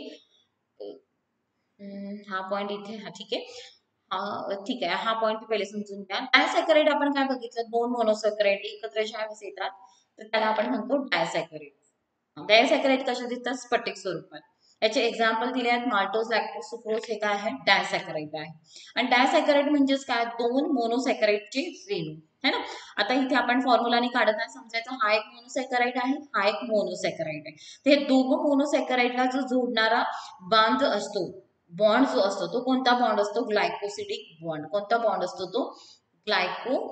हा पॉइंट इथे, हा ठीक आहे, ठीक आहे, हा पॉइंट पहिले समजून घ्या. डायसॅकराइड आपण काय बघितलं, दोन मोनोसॅकराइड एकत्र ज्यावेळेस येतात तर त्याला आपण म्हणतो डायसॅकराइड. डायसॅकराइड कशा दिसतात, स्फटिक स्वरूपात. याचे एक्झाम्पल दिले आहेत माल्टोज, लॅक्टोज, सुक्रोज. हे काय आहे, डायसॅकराइड आहे. आणि डायसॅकराइड म्हणजेच काय, दोन मोनोसॅकराइडचे रेणू, है ना. आता इथे आपण फॉर्म्युलाने काढत आहे, समजायचं हा एक मोनोसॅकराइड आहे, हा एक मोनोसॅकराइड आहे. ते दोघं मोनोसॅकराइडला जो जोडणारा बांध असतो, बॉन्ड जो असतो तो कोणता बॉन्ड असतो, ग्लायकोसिडिक बॉन्ड. कोणता बॉन्ड असतो तो, ग्लायकोसिडिक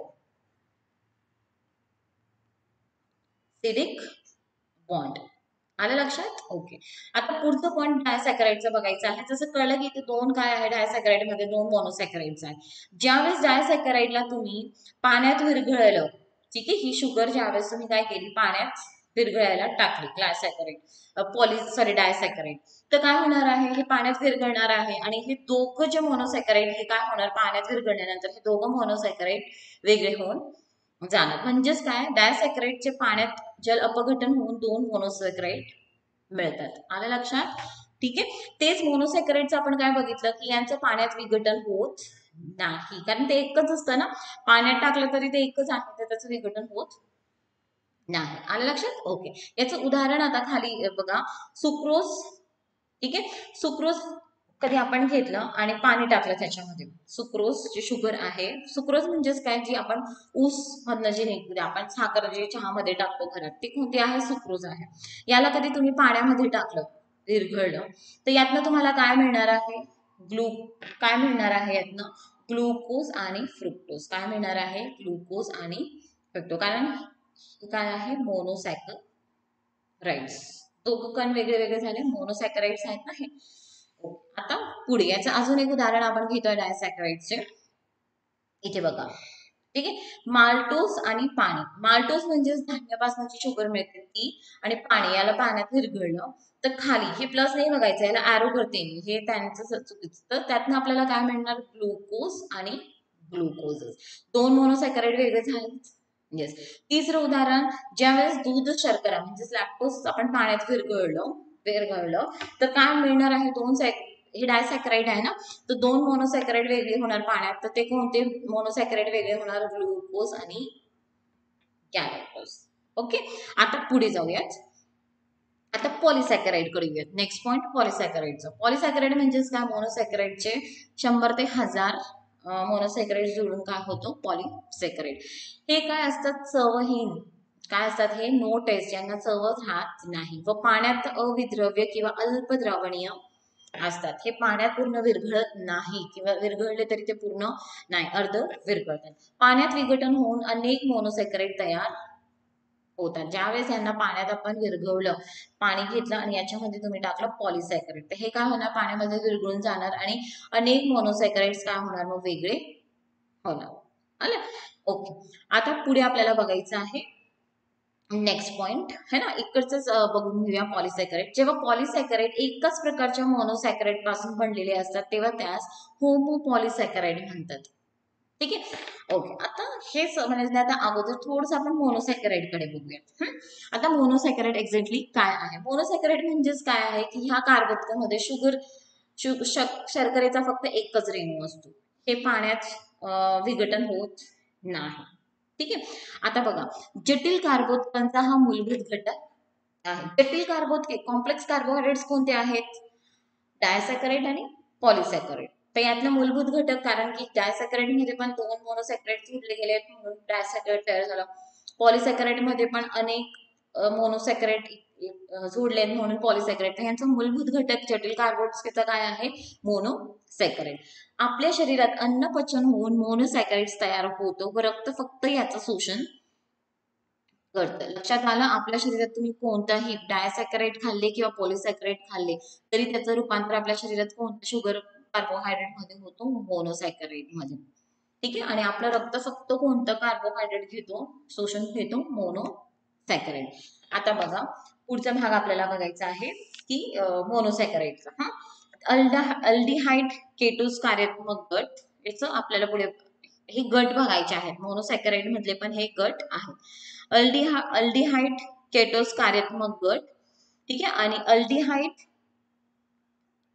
बॉन्ड. आलं लक्षात. ओके, आता पुढचं पॉईंट डायसॅकराइडचं बघायचं आहे. जसं कळलं की इथे दोन काय आहे, डायसॅकराइड मध्ये दोन मोनोसॅकराइड्स आहेत. ज्यावेळेस डायसॅकराइडला तुम्ही पाण्यात विरघळलं, ठीक आहे, ही शुगर ज्यावेळेस तुम्ही काय केली, पाण्यात विरघळायला टाकली, डायसॅकराइड, तर काय होणार आहे, हे पाण्यात विरघळणार आहे. आणि हे दोघं जे मोनोसॅकराइड हे काय होणार, पाण्यात विरघळल्यानंतर हे दोघं मोनोसॅकराइड वेगळे होऊन जाणार. म्हणजेच काय, डायसॅकराइडचे पाण्यात जल अपघटन होऊन दोन मोनोसॅकराइड मिळतात. आलं लक्षात. ठीक आहे, तेच मोनोसॅकराइडचं आपण काय बघितलं की यांचं पाण्यात विघटन होत नाही, कारण ते एकच असतं ना, पाण्यात टाकलं तरी ते एकच आहे, तर त्याचं विघटन होत नाही. आलं लक्षात. ओके, याचं उदाहरण आता खाली बघा, सुक्रोज. ठीक आहे, सुक्रोज कधी आपण घेतलं आणि पाणी टाकलं त्याच्यामध्ये, सुक्रोज जे शुगर आहे, सुक्रोज म्हणजेच काय, जी आपण ऊस मधनं जी निघते, आपण साखर जी चहामध्ये टाकतो घरात, ती कोणती आहे, सुक्रोज आहे. याला कधी तुम्ही पाण्यामध्ये टाकलं, विरघळलं, तर यातनं तुम्हाला काय मिळणार आहे, काय मिळणार आहे यातनं, ग्लुकोज आणि फ्रुक्टोज. काय मिळणार आहे, ग्लुकोज आणि फ्रुक्टोज, कारण काय आहे, मोनोसॅकराइड्स. दोघं कण वेगळे वेगळे झाले, मोनोसॅकराइड्स आहेत ना हे. आता पुढे याचं अजून एक उदाहरण आपण घेतोय डायसॅकराइडचे. इथे बघा, ठीक आहे, माल्टोज आणि पाणी. माल्टोज म्हणजेच धान्यापासून शुगर मिळते ती, आणि पाणी, याला पाण्यात विरघळलं तर खाली हे प्लस नाही बघायचं, याला ॲरो करते मी, हे त्यांचं चुकीचं. तर त्यातनं आपल्याला काय मिळणार, ग्लुकोज आणि ग्लुकोज. दोन मोनोसॅकराइड वेगळे झाले. येस, तिसरं उदाहरण, ज्यावेळेस दूध शर्करा म्हणजेच लॅक्टोज आपण पाण्यात विरघळलं तर काय मिळणार आहे, हे डायसॅकराइड आहे ना, तर दोन मोनोसॅकराइड वेगळे होणार पाण्यात, तर ते कोणते मोनोसॅकराइड वेगळे होणार, ग्लुकोज आणि गॅलॅक्टोज. ओके, आता पुढे जाऊयात. आता पॉलिसॅकराइड कडे येऊयात. Next point पॉलिसॅकराइडचं. पॉलिसॅकराइड म्हणजेच काय, मोनोसॅकराइडचे 100 ते 1000 मोनोसॅकराइड जोडून काय होतो, पॉलिसॅकराइड. हे काय असतात, चवहीन. काय असतात हे, नो टेस्ट, यांना चवच राहत नाही व पाण्यात अविद्रव्य किंवा अल्पद्रावणीय असतात. हे पाण्यात पूर्ण विरघळत नाही, किंवा विरघळले तरी ते पूर्ण नाही, अर्ध विरघळतात. पाण्यात विघटन होऊन अनेक मोनोसॅकराइड तयार होतात. ज्यावेळेस यांना पाण्यात आपण विरघळलं, पाणी घेतलं आणि याच्यामध्ये तुम्ही टाकलं पॉलिसॅकराइड, तर हे काय होणार, पाण्यामध्ये विरघळून जाणार आणि अनेक मोनोसॅकराइड्स काय होणार, मग वेगळे होणार. आलं. ओके, आता पुढे आपल्याला बघायचं आहे नेक्स्ट पॉइंट, है ना, इकडचंच बघून घेऊया पॉलिसॅकराइड. जेव्हा पॉलिसॅकराइड एकाच प्रकारच्या मोनोसॅकराइड पासून बनलेले असतात तेव्हा त्यास होमोपॉलिसॅकराइड म्हणतात. ठीक आहे. ओके, आता हे समजण्याच्या अगोदर थोडंसं आपण मोनोसॅकराइड कडे बघूया. आता मोनोसॅकराइड एक्झॅक्टली काय आहे. मोनोसॅकराइड म्हणजेच काय आहे की ह्या कार्बोदकामध्ये शर्करेचा फक्त एकच रेणू असतो, हे पाण्यात विघटन होत नाही. ठीक आहे. आता बघा, जटिल कार्बोदकांचा हा मूलभूत घटक आहे. जटिल कार्बोदके, कॉम्प्लेक्स कार्बोहायड्रेट्स कोणते आहेत, डायसॅकराइड आणि पॉलिसॅकराइड. तर यातले मूलभूत घटक, कारण की डायसॅकराइड मध्ये पण 2 मोनोसॅकराइड जोडले गेले आहेत म्हणून डायसॅकराइड तयार झाला. पॉलिसॅकराइड मध्ये पण अनेक मोनोसॅकराइड जोडले आहेत म्हणून पॉलिसॅकराइड. तर यांचा मूलभूत घटक जटिल कार्बोदकेचा काय आहे? मोनोसॅकराइड. आपल्या शरीरात अन्न पचन होऊन मोनोसॅकराइड्स तयार होतो व रक्त फक्त याचं शोषण करतं. लक्षात आलं? आपल्या शरीरात तुम्ही कोणताही डायसॅकराइड खाल्ले किंवा पॉलिसॅकराइड खाल्ले तरी त्याचं रूपांतर आपल्या शरीरात कोणत्या शुगर कार्बोहायड्रेट मध्ये होतो? मोनोसॅकराइड मध्ये. ठीक आहे. आणि आपलं रक्त फक्त कोणतं कार्बोहायड्रेट घेतो? शोषण घेतो? मोनोसॅकराइड. आता बघा पुढचा भाग आपल्याला बघायचा आहे की मोनोसॅकराइडचा. हा, अल्डिहाइड केटोज कार्यात्मक गट, याचं आपल्याला पुढे हे गट बघायचे आहेत. मोनोसॅकराइड मधले पण हे गट आहेत. अल्डिहाइड केटोज कार्यात्मक गट. ठीक आहे. आणि अल्डिहाइड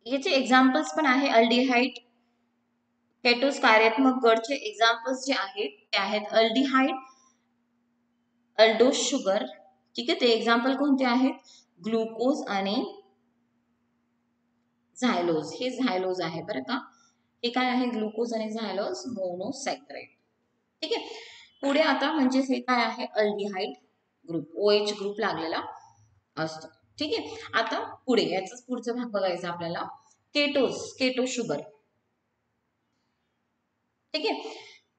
याचे एक्झाम्पल्स पण आहे. अल्डिहाइड केटोज कार्यात्मक गटचे एक्झाम्पल्स जे आहेत ते आहेत अल्डिहाइड, अल्डोज शुगर. ठीक आहे. ते एक्झाम्पल कोणते आहेत? ग्लुकोज आणि झायलोज. हे झायलोज आहे बरं का. हे काय आहे? ग्लुकोज आणि झायलोज मोनोसॅकराइड. ठीक आहे. पुढे आता म्हणजे हे काय आहे? अल्डिहाइड ग्रुप, OH ग्रुप लागलेला असतो. ठीक आहे. आता पुढे याचाच पुढचा भाग बघायचा आपल्याला. Keto sugar. ठीक आहे.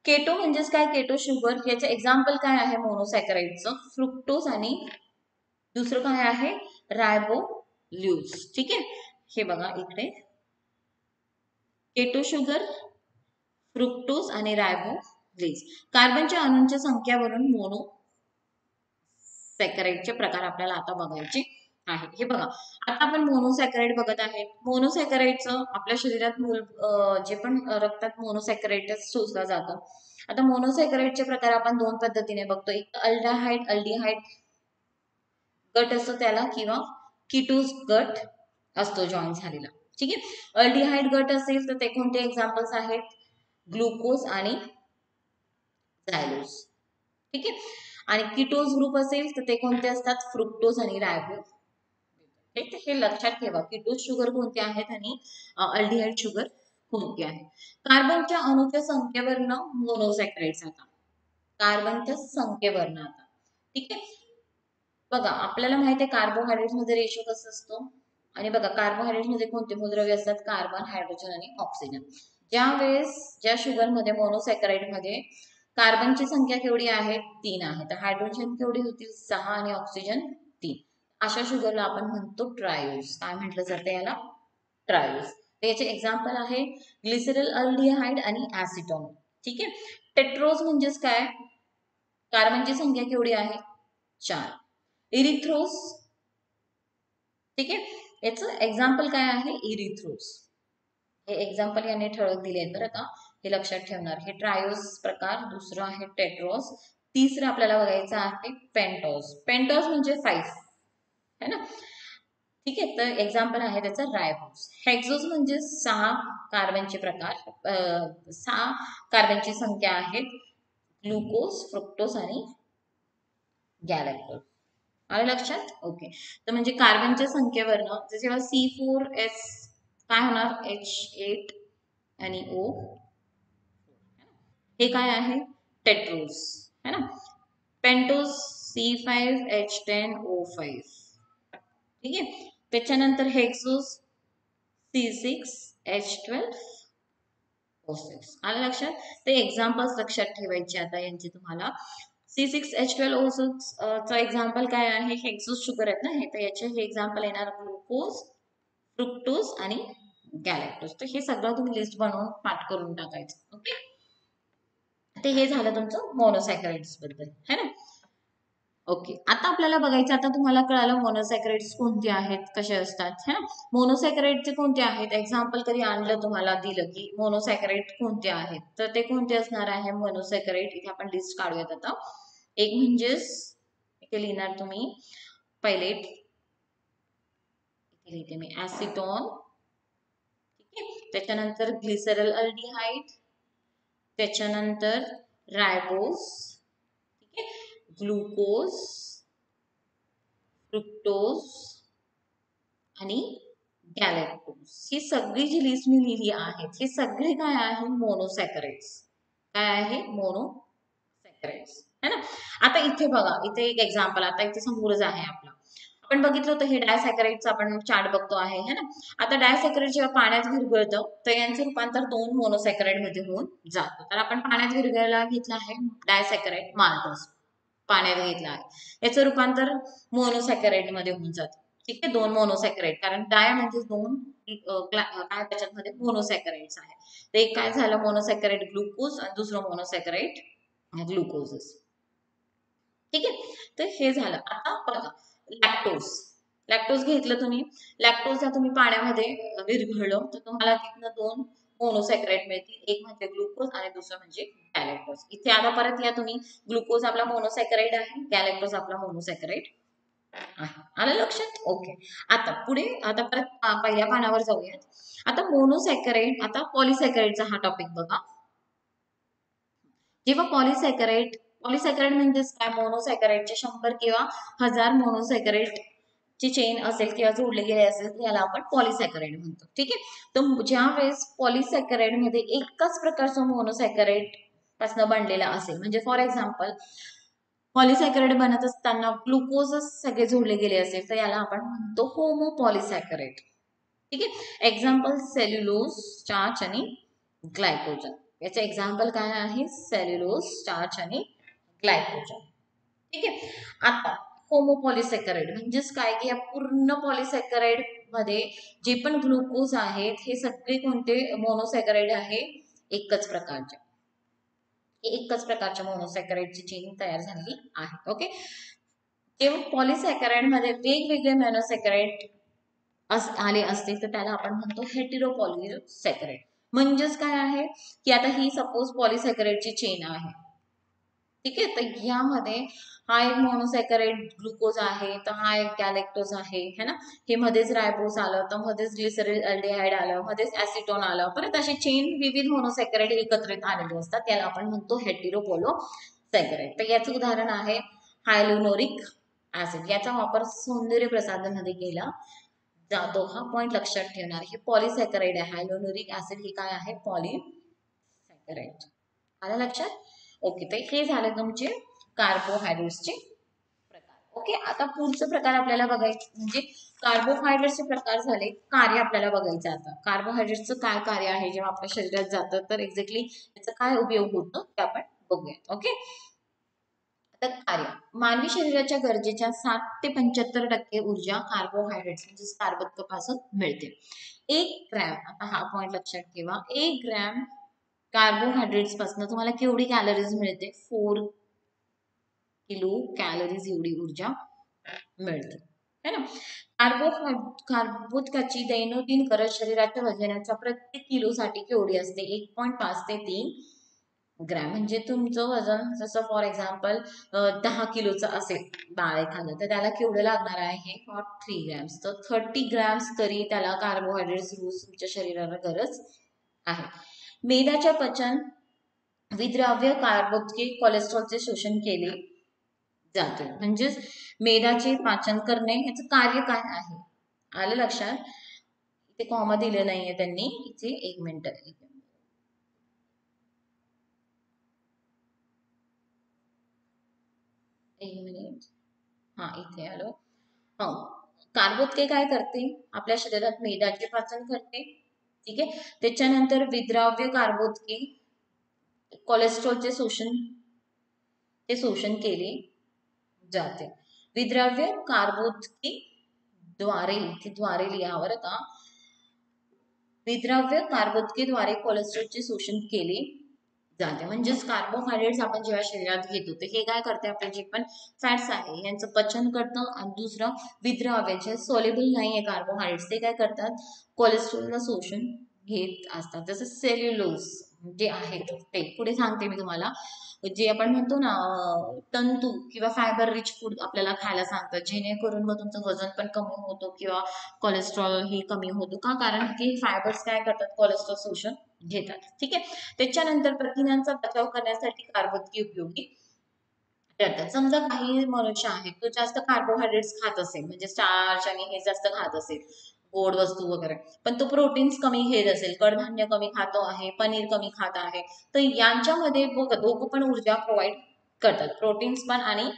केटो म्हणजेच काय? Keto sugar. याचे एक्झाम्पल काय आहे मोनोसॅकराइडचं? फ्रुक्टोज आणि दुसरं काय आहे? रायबोल्यूज. ठीक आहे. हे बघा इकडे केटो शुगर, फ्रुक्टोज आणि रायबोल्यूज. कार्बनच्या अणूंच्या संख्यावरून मोनोसॅकराइडचे प्रकार आपल्याला आता बघायचे आहे. हे बघा आता आपण मोनोसॅकराइड बघत आहे. मोनोसॅकराइडचं आपल्या शरीरात जे पण रक्तात मोनोसॅकराइड शोषला जातो. आता मोनोसॅकराइडचे प्रकार आपण 2 पद्धतीने बघतो. एक अल्डिहाइड गट असतो त्याला, किंवा कीटोज गट असतो जॉईन झालेला. ठीक आहे. अल्डिहाइड गट असेल तर ते कोणते एक्झाम्पल्स आहेत? ग्लुकोज आणि झायलोज. ठीक आहे. आणि कीटोज ग्रुप असेल तर ते कोणते असतात? फ्रुक्टोज आणि रायबो. हे लक्षात ठेवा. कीटोज शुगर कोणते आहेत आणि अल्डिहाइड शुगर कोणते आहे. कार्बनच्या अणूच्या संख्येवरनं मोनोसॅकराइड्स आता. कार्बनच्या संख्येवरनं आता. ठीक आहे. बघा आपल्याला माहिती आहे कार्बोहायड्रेट मध्ये रेशो कसा असतो. आणि बघा कार्बोहायड्रेट मध्ये कोणते मूलद्रव्य असतात? कार्बन, हायड्रोजन आणि ऑक्सिजन. ज्या शुगर मध्ये मोनोसॅकराइड मध्ये कार्बनची संख्या केवढी आहे? 3 आहे. तर हायड्रोजन केवढी होतील? 6 आणि ऑक्सिजन 3. अशा शुगरला आपण म्हणतो ट्रायोज. काय म्हटलं जातं याला? ट्रायोज. याचे एक्झाम्पल आहे ग्लिसरॉल अल्डिहाइड आणि ऍसिटोन. ठीक आहे. टेट्रोज म्हणजेच काय? कार्बनची संख्या केवढी आहे? 4. इरिथ्रोज. ठीक आहे. याचं एक्झाम्पल काय आहे? इरिथ्रोज. हे एक्झाम्पल याने ठळक दिले आहेत बरं का. हे लक्षात ठेवणार. हे ट्रायोज प्रकार. दुसरं आहे टेट्रोज. तिसरं आपल्याला बघायचं आहे पेंटोज. पेंटोज म्हणजे 5 है ना. ठीक आहे. तर एक्झाम्पल आहे त्याचं रायबोज. हेक्सोज म्हणजे 6 कार्बनचे प्रकार. 6 कार्बनची संख्या आहेत. ग्लुकोज, फ्रुक्टोज आणि गॅलेक्टोज. आलं लक्षात? ओके. तर म्हणजे कार्बनच्या संख्येवरनं जेव्हा C4S काय होणार? H8 आणि O. हे काय आहे? टेट्रोज है ना. Pentose C5H10O5. ठीक आहे. त्याच्यानंतर हेक्सोज C6H12O6. आलं लक्षात? ते एक्झाम्पल्स लक्षात ठेवायचे आता यांचे तुम्हाला. C6H12O6 चं एक्झाम्पल काय आहे? हेक्सोज शुगर आहेत ना हे. तर याचे हे एक्झाम्पल येणार ग्लुकोज, फ्रुक्टोज आणि गॅलेक्टोज. तर हे सगळं तुम्ही लिस्ट बनवून पाठ करून टाकायचं. ओके. ते हे झालं तुमचं मोनोसॅकराइड्स बद्दल है ना. ओके. आता आपल्याला बघायचं, आता तुम्हाला कळालं मोनोसॅकराइड्स कोणते आहेत, कसे असतात है ना. मोनोसॅकराइडचे कोणते आहेत? एक्झाम्पल कधी आणलं तुम्हाला दिलं की मोनोसॅकराइड कोणते आहेत तर ते कोणते असणार आहे मोनोसॅकराइड? इथे आपण लिस्ट काढूयात आता. एक म्हणजेच इथे लिहिणार तुम्ही पहिले, लिहिते मी ऍसिटोन. ठीक आहे. त्याच्यानंतर ग्लिसरॉल अल्डिहाइड, त्याच्यानंतर रायबोज, ठीक आहे, ग्लुकोज, फ्रुक्टोज आणि गॅलेक्टोज, ही सगळी जी लिस्ट मी लिहिली आहेत ही सगळी काय आहे, मोनोसॅकराइड्स. काय आहे, मोनोसॅकराइड्स है ना. आता इथे बघा, इथे एक एक्झाम्पल, आता इथे समोरच आहे आपला, आपण बघितलं होतं हे डायसॅकराइडचं आपण चार्ट बघतो आहे है ना. आता डायसॅकराइड जेव्हा पाण्यात विरघळतं तर यांचं रूपांतर 2 मोनोसॅकराइड मध्ये होऊन जातं. तर आपण पाण्यात विरघळायला घेतलं आहे डायसॅकराइड माल्टोज, पाण्यात घेतला आहे, याचं रूपांतर मोनोसॅकराइड मध्ये होऊन जातं. ठीक आहे, 2 मोनोसॅकराइड, कारण डाय म्हणजे 2, काय त्याच्यामध्ये मोनोसॅकराइड्स आहे. तर एक काय झालं मोनोसॅकराइड ग्लुकोज आणि दुसरं मोनोसॅकराइड ग्लुकोजेस. ठीक आहे, तर हे झालं. आता बघा लॅक्टोज, लॅक्टोज घेतलं तुम्ही, लॅक्टोजला तुम्ही पाण्यामध्ये विरघळलं तर तुम्हाला तिथनं 2 मोनोसॅकराइड मिळतील, एक म्हणजे ग्लुकोज आणि दुसरं म्हणजे गॅलेक्टोज. इथे आता परत या तुम्ही, ग्लुकोज आपला मोनोसॅकराइड आहे, गॅलेक्टोज आपला मोनोसॅकराइड आहे. आलं लक्षात? ओके. आता पुढे, आता परत पहिल्या पानावर जाऊयात. आता मोनोसॅकराइड, आता पॉलिसॅकराइडचा हा टॉपिक बघा. जेव्हा पॉलिसॅकराइड, पॉलिसॅकराइड म्हणजेच काय, मोनोसॅकराइडचे 100 किंवा 1000 मोनोसॅकराइड ची चेन असेल किंवा जोडले गेले असेल याला आपण पॉलिसॅकराइड म्हणतो. ठीक आहे, तर ज्या वेळेस पॉलिसॅकराइड मध्ये एकाच प्रकारचं मोनोसॅकराइड पासून बनलेला असेल, म्हणजे फॉर एक्झाम्पल पॉलिसॅकराइड बनत असताना ग्लुकोजच सगळे जोडले गेले असेल तर याला आपण म्हणतो होमोपॉलिसॅकराइड. ठीक आहे, एक्झाम्पल सेल्युलोज, स्टार्च आणि ग्लायकोजन. याचे एक्झाम्पल काय आहे, सेल्युलोज, स्टार्च आणि ग्लायकोजन. ठीक आहे, आता होमोपॉलिसॅकराइड म्हणजेच काय की या पूर्ण पॉलिसॅकराइड मध्ये जे पण ग्लुकोज आहेत हे सगळे कोणते मोनोसॅकराइड आहे, एकच प्रकारचे, एकच प्रकारच्या मोनोसॅकराइडची चेन तयार झालेली आहे. ओके, जेव्हा पॉलिसॅकराइड मध्ये वेगवेगळे मोनोसॅकराइड आले असतील तर त्याला आपण म्हणतो हेटेरोपॉलिसॅकराइड. म्हणजेच काय आहे की आता ही सपोज पॉलिसॅकराइडची चेन आहे. ठीक आहे, तर यामध्ये हा एक मोनोसॅकराइड ग्लुकोज आहे, तर हा एक गॅलेक्टोज आहे है ना. हे मध्येच रायबोस आलं, तर मध्येच ग्लिसरॉल अल्डिहाइड आलं, मध्येच ऍसिटोन आलं, परत असे चेन विविध मोनोसॅकराइड एकत्रित आलेले असतात, त्याला आपण म्हणतो हेटेरोपॉलिसॅकराइड. तर याचं उदाहरण आहे हायलोनोरिक ऍसिड. याचा वापर सौंदर्य प्रसाधनामध्ये केला जातो. हा पॉइंट लक्षात ठेवणार, हे पॉलिसॅकराइड आहे, हायलोनोरिक ऍसिड हे काय आहे, पॉलिसॅकराइड. आलं लक्षात? ओके, तर हे झाले तुमचे कार्बोहायड्रेट्सचे प्रकार. ओके, आता पुढचं प्रकार आपल्याला बघायचं म्हणजे कार्बोहायड्रेट्सचे प्रकार झाले, कार्य आपल्याला बघायचं. आता कार्बोहायड्रेट्सचं काय कार्य आहे जेव्हा आपल्या शरीरात जातं तर एक्झॅक्टली त्याचा काय उपयोग होतो ते आपण बघूया. ओके, आता कार्य, मानवी शरीराच्या गरजेच्या 60 ते 75% ऊर्जा कार्बोहायड्रेट्स म्हणजे कार्बोदकापासून मिळते. 1 ग्रॅम, आता हा पॉइंट लक्षात ठेवा, 1 ग्रॅम कार्बोहायड्रेट्स पासून तुम्हाला केवढी कॅलरीज मिळते, 4 किलो कॅलरीज एवढी ऊर्जा मिळते है ना. कार्बोदकाची दैनंदिन गरज शरीराच्या वजनाच्या प्रत्येक किलोसाठी केवढी असते, 1.5 ते 3 ग्रॅम. म्हणजे तुमचं वजन जसं फॉर एक्झाम्पल 10 किलोचं असेल बाळ एखादं, तर त्याला केवढं लागणार आहे, 3 ग्रॅम्स. तर 30 ग्रॅम्स तरी त्याला कार्बोहायड्रेट्स रोज तुमच्या शरीराला गरज आहे. मेदाच्या पचन, विद्राव्य कार्बोदके, कोलेस्ट्रॉलचे शोषण केले जाते. म्हणजेच मेदाचे पाचन करणे याचं कार्य काय आहे, आलं लक्षात? इथे कॉमा दिले नाहीये त्यांनी, इथे 1 मिनिट, 1 मिनिट, हा इथे आलो. हो, कार्बोदके काय करते, आपल्या शरीरात मेदाचे पाचन करते. ठीक आहे, त्याच्यानंतर विद्राव्य कार्बोदके कोलेस्ट्रॉलचे शोषण, ते शोषण केले जाते. विद्राव्य कार्बोदके द्वारे, इथे द्वारे लिहावर का, विद्राव्य कार्बोदकेद्वारे कोलेस्ट्रॉलचे शोषण केले जाते. म्हणजेच कार्बोहायड्रेट्स आपण जेव्हा शरीरात घेतो तर हे काय करते, आपले जे पण फॅट्स आहे यांचं पचन करतं, आणि दुसरं विद्राव्य जे सोलेबल नाहीये कार्बोहायड्रेट्स ते काय करतात, कोलेस्ट्रॉलला शोषून घेत असतात. जसं सेल्युलोज जे आहे ते पुढे सांगते मी तुम्हाला. जे आपण म्हणतो ना तंतू किंवा फायबर रिच फूड आपल्याला खायला सांगतात, जेणेकरून मग तुमचं वजन पण कमी होतो किंवा कोलेस्ट्रॉल हे कमी होतो. का, कारण की फायबर्स काय करतात, कोलेस्ट्रॉल शोषण घेतात. ठीक आहे, त्याच्यानंतर प्रथिनांचा बचाव करण्यासाठी कार्बोदके उपयोगी ठरतात. समजा काही मनुष्य आहे तो जास्त कार्बोहायड्रेट्स खात असेल, म्हणजे स्टार्च आणि हे जास्त खात असेल, गोड वस्तू वगैरे, पण तो प्रोटीन्स कमी घेत असेल, कडधान्य कमी खातो आहे, पनीर कमी खात आहे, तर यांच्यामध्ये दोघं पण ऊर्जा प्रोव्हाइड करतात, प्रोटीन्स पण आणि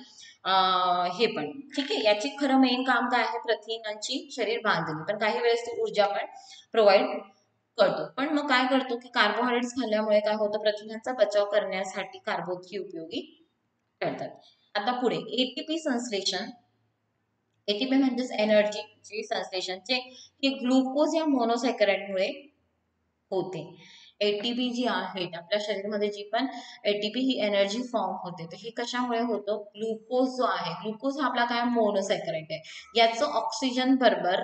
हे पण. ठीक आहे, याची खरं मेन काम काय आहे, प्रथिनांची शरीर बांधणी, पण काही वेळेस ती ऊर्जा पण प्रोव्हाइड करतो. पण मग काय करतो की कार्बोहायड्रेट्स खाल्ल्यामुळे काय होतं, प्रथिनांचा बचाव करण्यासाठी कार्बोदके उपयोगी ठरतात. आता पुढे एटीपी संश्लेषण. एटीपी म्हणजेच एनर्जी संश्लेषण जे हे ग्लुकोज या मोनोसॅकराइडमुळे होते. एटीपी जी आहेत आपल्या शरीरामध्ये, जी पण एटीपी ही एनर्जी फॉर्म होते, तर हे कशामुळे होतं, ग्लुकोज जो आहे, ग्लुकोज हा आपला काय मोनोसॅकराइड आहे, याचं ऑक्सिजन बरोबर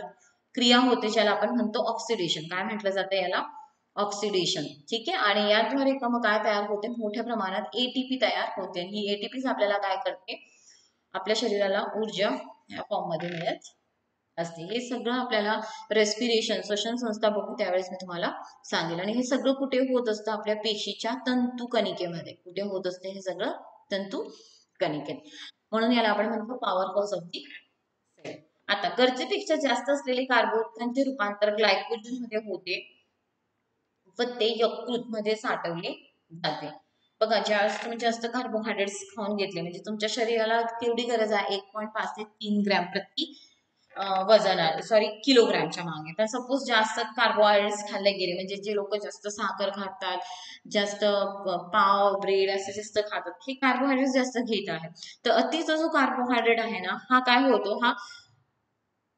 क्रिया होते, ज्याला आपण म्हणतो ऑक्सिडेशन. काय म्हटलं जातं याला, ऑक्सिडेशन. ठीक आहे, आणि याद्वारे मग काय तयार होते, मोठ्या प्रमाणात एटीपी तयार होते. ही एटीपी आपल्याला काय करते, आपल्या शरीराला ऊर्जा या फॉर्म मध्ये मिळत असते. हे सगळं आपल्याला रेस्पिरेशन श्वसन संस्था बघू त्यावेळेस मी तुम्हाला सांगेल. आणि हे सगळं कुठे होत असतं, आपल्या पेशीच्या तंतू कणिकेमध्ये. कुठे होत असते हे सगळं, तंतू कणिकेत. म्हणून याला आपण म्हणतो power house of the cell. आता गरजेपेक्षा जास्त असलेले कार्बोदकांचे रूपांतर ग्लायकोजन मध्ये होते व ते यकृत मध्ये साठवले जाते. बघा, ज्यावेळेस तुम्ही जास्त कार्बोहायड्रेट्स खाऊन घेतले, म्हणजे तुमच्या शरीराला केवढी गरज आहे, 1.5 ते 3 ग्रॅम प्रति वजन आहे, सॉरी किलोग्रॅमच्या मागे. तर सपोज जास्त कार्बोहायड्रेट्स खाल्ले गेले, म्हणजे जे लोक जास्त साखर खातात, जास्त पाव ब्रेड असं जास्त खातात, हे कार्बोहायड्रेट्स जास्त घेत आहेत, तर अतिचा जो कार्बोहायड्रेट आहे ना, हा काय होतो, हा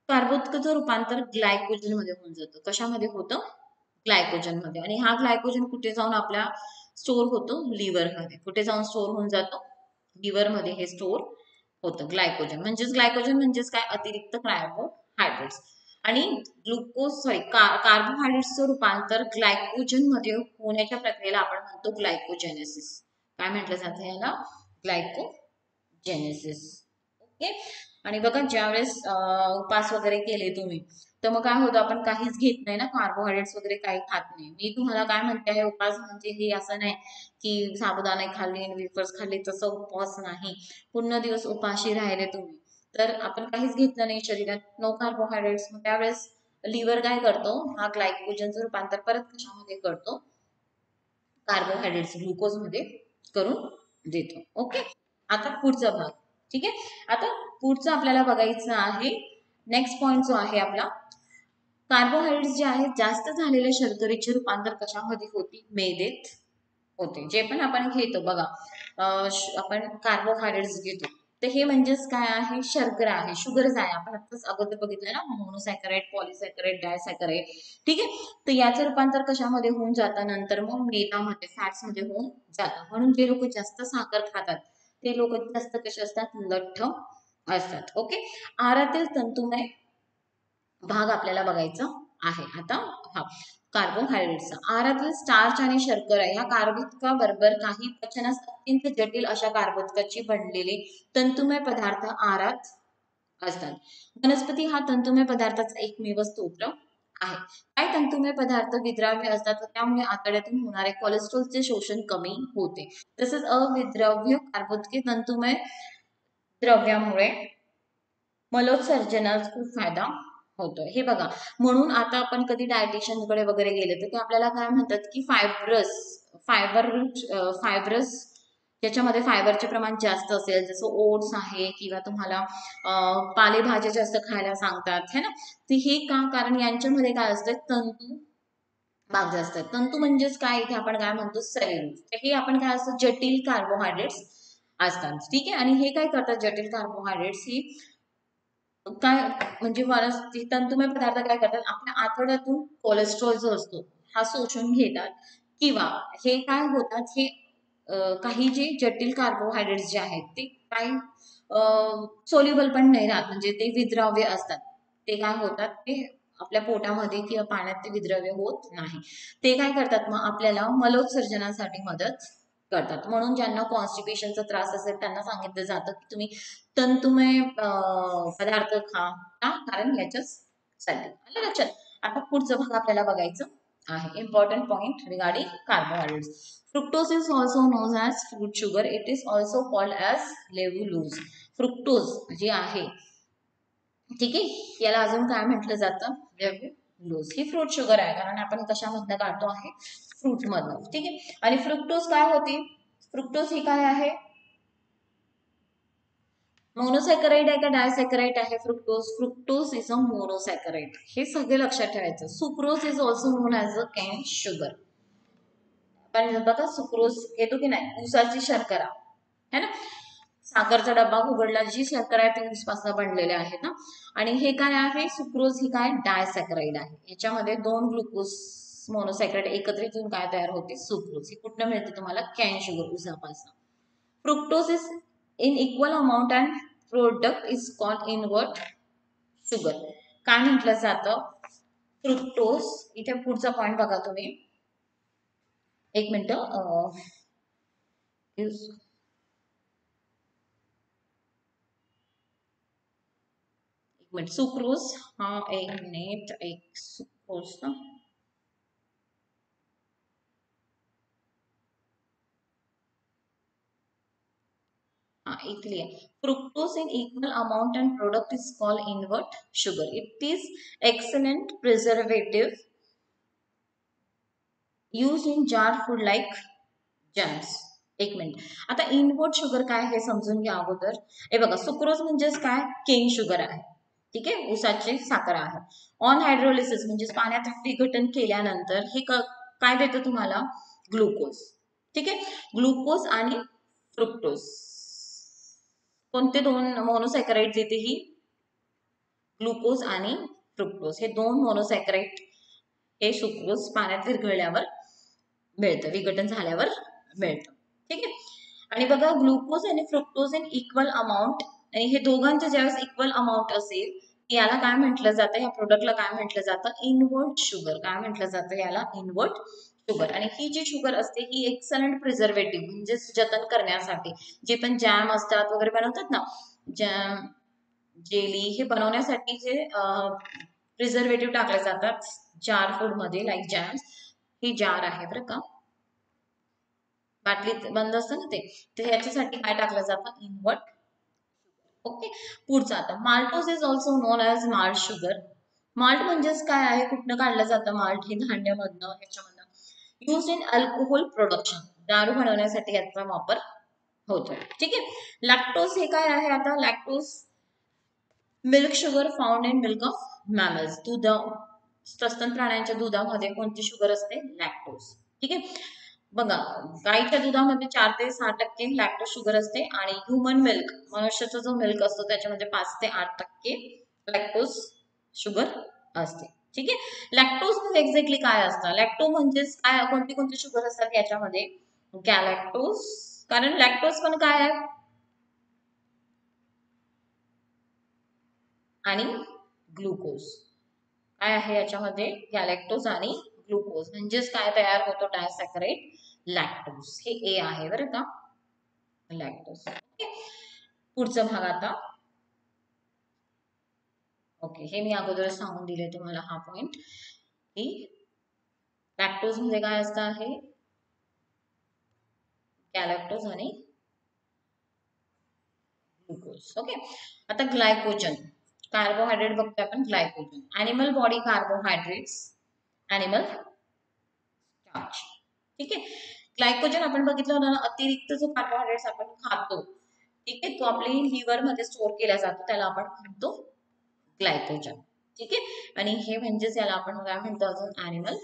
कार्बोदकाचं रूपांतर ग्लायकोजन मध्ये होऊन जातं. कशामध्ये होतं, ग्लायकोजन मध्ये. आणि हा ग्लायकोजन कुठे जाऊन आपला स्टोर होतो, लिव्हर मध्ये. कुठे जाऊन स्टोर होऊन जातो, लिव्हर मध्ये हे स्टोर होतं. ग्लायकोजन म्हणजेच काय, अतिरिक्त कार्बोहायड्रेट्स. आणि कार्बोहायड्रेट्सचं रूपांतर ग्लायकोजन मध्ये होण्याच्या प्रक्रियेला आपण म्हणतो ग्लायकोजेनेसिस. काय म्हटलं जातं याला, ग्लायकोजेनेसिस. ओके. आणि बघा, ज्यावेळेस उपास वगैरे केले तुम्ही, तर मग काय होतं, आपण काहीच घेत नाही ना, कार्बोहायड्रेट्स वगैरे काही खात नाही. मी तुम्हाला काय म्हणते आहे, उपास म्हणजे हे असं नाही की साबुदाणे खाल्ले, वेफर्स खाल्ले, तसं उपवास नाही. पूर्ण दिवस उपाशी राहिले तुम्ही, तर आपण काहीच घेतलं नाही शरीरात, नो कार्बोहायड्रेट्स, मग त्यावेळेस लिव्हर काय करतो, हा ग्लायकोजनचं रूपांतर परत कशामध्ये करतो, कार्बोहायड्रेट्स ग्लुकोज मध्ये करून देतो. ओके. आता पुढचा भाग. ठीक आहे, आता पुढचं आपल्याला बघायचं आहे, नेक्स्ट पॉइंट जो आहे आपला, कार्बोहायड्रेट्स जे आहेत जास्त झालेल्या शर्करेचे रूपांतर कशामध्ये होते, मेदेत होते. जे पण आपण घेतो बघा, आपण कार्बोहायड्रेट्स घेतो, तर हे म्हणजेच काय आहे, शर्करा आहे, शुगरच आहे. आपण आताच अगोदर बघितलं ना, मोनोसॅकराइड, पॉलिसॅकराइड, डायसॅकराइड. ठीक आहे, तर याचं रूपांतर कशामध्ये होऊन जातं, नंतर मग मेदामध्ये, फॅट्स मध्ये होऊन जातं. म्हणून जे लोक जास्त साखर खातात, ते लोक जास्त कसे असतात, लठ्ठ असतात. ओके. आहारातील तंतुमय भाग आपल्याला बघायचा आहे आता. हा, कार्बोहायड्रेट्स. आहारातील स्टार्च आणि शर्करा या कार्बोदकाबरोबर काही पचनास अत्यंत जटिल अशा कार्बोदकाची बनलेले तंतुमय पदार्थ आहारात असतात. वनस्पती हा तंतुमय पदार्थाचा एकमेव स्त्रोत आहे. काही तंतुमय पदार्थ विद्राव्य असतात, त्यामुळे आतड्यातून होणारे कोलेस्ट्रॉलचे शोषण कमी होते. तसेच अविद्राव्य कार्बोदके तंतुमय द्रव्यामुळे मलोत्सर्जनास खूप फायदा होतो. हे बघा, म्हणून आता आपण कधी डायटिशियन कडे वगैरे गेले, तर ते आपल्याला काय म्हणतात की फायबरस ज्याच्यामध्ये फायबरचे प्रमाण जास्त असेल, जसं ओट्स आहे, किंवा तुम्हाला पालेभाज्या जास्त खायला सांगतात, है ना. तर हे का, कारण यांच्यामध्ये काय असतं, तंतू भाग जास्त आहेत. तंतू म्हणजेच काय, इथे आपण काय म्हणतो, सेल्युलोज. हे आपण काय असतं, जटिल कार्बोहायड्रेट्स असतात. ठीक आहे, आणि हे काय करतात, जटिल कार्बोहायड्रेट्स ही काय, म्हणजे तंतुमय पदार्थ काय करतात, आपल्या आतड्यातून कोलेस्ट्रॉल जो असतो हा शोषून घेतात, किंवा हे काय होतात, हे काही जे जटिल कार्बोहायड्रेट्स जे आहेत ते काही सोल्युबल पण नाही राहत, म्हणजे ते विद्राव्य असतात, ते काय होतात, ते आपल्या पोटामध्ये किंवा पाण्यात ते विद्राव्य होत नाही. ते काय करतात, मग आपल्याला मलोत्सर्जनासाठी मदत करतात. म्हणून ज्यांना कॉन्स्टिपेशनचा त्रास असेल त्यांना सांगितलं जातं की तुम्ही तंतुमय पदार्थ खा, कारण याच्यासाठी. आलं लक्षात. आता पुढचा भाग आपल्याला बघायचं आहे, important point regarding carbohydrates. Fructose is also known as fruit sugar. It is also called as levulose. Fructose जे आहे, ठीक आहे, याला अजून काय म्हटलं जातं, ग्लुकोज ही फ्रूट शुगर आहे, कारण आपण कशामधनं काढतो आहे, फ्रूट मधनं. ठीक आहे. आणि फ्रुक्टोज काय होती, फ्रुक्टोज ही काय आहे, मोनोसॅकराइड आहे का डायसॅकराइड आहे फ्रुक्टोज, फ्रुक्टोज इज अ मोनोसॅकराइड. हे सगळे लक्षात ठेवायचं. Sucrose is also known as a can sugar. पण बघा सुक्रोज येतो की नाही, ऊसाची शर्करा है ना, साखरचा डब्बा उघडला, जी शर्करा आहे ती ऊसपासून बनलेले आहेत ना. आणि हे काय आहे, सुक्रोज ही काय डायसॅकराइड आहे. याच्यामध्ये दोन ग्लुकोज मोनोसॅकराइड एकत्रित येऊन काय तयार होते, सुक्रोज. ही कुठनं मिळते तुम्हाला, कॅन शुगर, ऊसापासून. Fructose is in equal amount and product is called invert sugar. काय म्हटलं जातं, फ्रुक्टोज, इथे पुढचा पॉइंट बघा तुम्ही, एक मिनिट, एक मिनिट, सुक्रोज, हा एक मिनिट, एक सुक्रोज ना, इथली आहे. Fructose in equal amount and product is called invert sugar. It is excellent preservative use in jar food like jams. एक मिनिट, आता इनवर्ट शुगर काय हे समजून घ्या अगोदर. हे बघा, सुक्रोज म्हणजेच काय, केन शुगर आहे. ठीक आहे, ऊसाची साखर आहे. ऑन हायड्रोलिसिस म्हणजे पाण्यात विघटन केल्यानंतर हे काय देतं तुम्हाला, ग्लुकोज. ठीक आहे, ग्लुकोज आणि फ्रुक्टोज, कोणते दोन मोनोसॅकराइड देते ही, ग्लुकोज आणि फ्रुक्टोज. हे दोन मोनोसॅकराइड हे सुक्रोज पाण्यात विरघळल्यावर मिळतं, विघटन झाल्यावर मिळतं. ठीक आहे. आणि बघा, ग्लुकोज आणि फ्रुक्टोज इन इक्वल अमाऊंट, आणि हे दोघांचे ज्यावेळेस इक्वल अमाऊंट असेल, याला काय म्हटलं जातं, या प्रोडक्टला काय म्हटलं जातं, इनवर्ट शुगर. काय म्हटलं जातं याला, इनवर्ट शुगर. आणि ही जी शुगर असते ही एक्सलंट प्रिझर्वेटिव्ह म्हणजे जतन करण्यासाठी, जे पण जॅम असतात वगैरे बनवतात ना, जॅम, जेली, हे बनवण्यासाठी जे प्रिझर्वेटिव्ह टाकले जातात जार फूड मध्ये, लाईक जॅम्स. ही जार आहे बरं का, बाटलीत बंद असतं ना ते, तर याच्यासाठी काय टाकलं जातं, इनवर्ट. ओके. पुढचं आता, maltose is also known as malt sugar. Malt म्हणजेच काय आहे, कुठनं काढलं जातं माल्ट, हे धान्यामधनं, ह्याच्यामधनं. यूज इन अल्कोहोल प्रोडक्शन, दारू बनवण्यासाठी याचा वापर होतो. ठीक आहे. लॅक्टोज हे काय आहे, आता lactose milk sugar found in milk of mammals. दूध, सस्तन प्राण्यांच्या दुधामध्ये कोणती शुगर असते, लॅक्टोज. ठीक आहे. बघा, गाईच्या दुधामध्ये 4 ते 6% लॅक्टोज शुगर असते, आणि ह्युमन मिल्क, मनुष्याचा जो मिल्क असतो त्याच्यामध्ये 5 ते 8% लॅक्टोज शुगर असते. ठीक आहे. लॅक्टोज म्हणजे एक्झॅक्टली काय असतं, लॅक्टो म्हणजेच काय, कोणती कोणती शुगर असतात याच्यामध्ये, गॅलॅक्टोज, कारण लॅक्टोज पण काय आहे, आणि ग्लुकोज. काय आहे याच्यामध्ये, गॅलॅक्टोज आणि ग्लुकोज, म्हणजेच काय तयार होतो, डायसॅकराइड लॅक्टोज. हे ए आहे बरं का, लॅक्टोज. पुढचा भाग आता, ओके, हे मी अगोदर सांगून दिले तुम्हाला हा पॉइंट, की लॅक्टोज मध्ये काय असतं आहे, गॅलॅक्टोज आणि ग्लुकोज. ओके. आता ग्लायकोजन, कार्बोहायड्रेट बघतोय आपण, glycogen, animal body carbohydrates, animal starch. ठीक आहे. ग्लायकोजन आपण बघितलं होतं ना, अतिरिक्त जो कार्बोहायड्रेट्स आपण खातो, ठीक आहे, तो आपली लिव्हर मध्ये स्टोअर केला जातो, त्याला आपण म्हणतो ग्लायकोजन. ठीक आहे. आणि हे म्हणजेच याला आपण काय म्हणतो अजून, animal.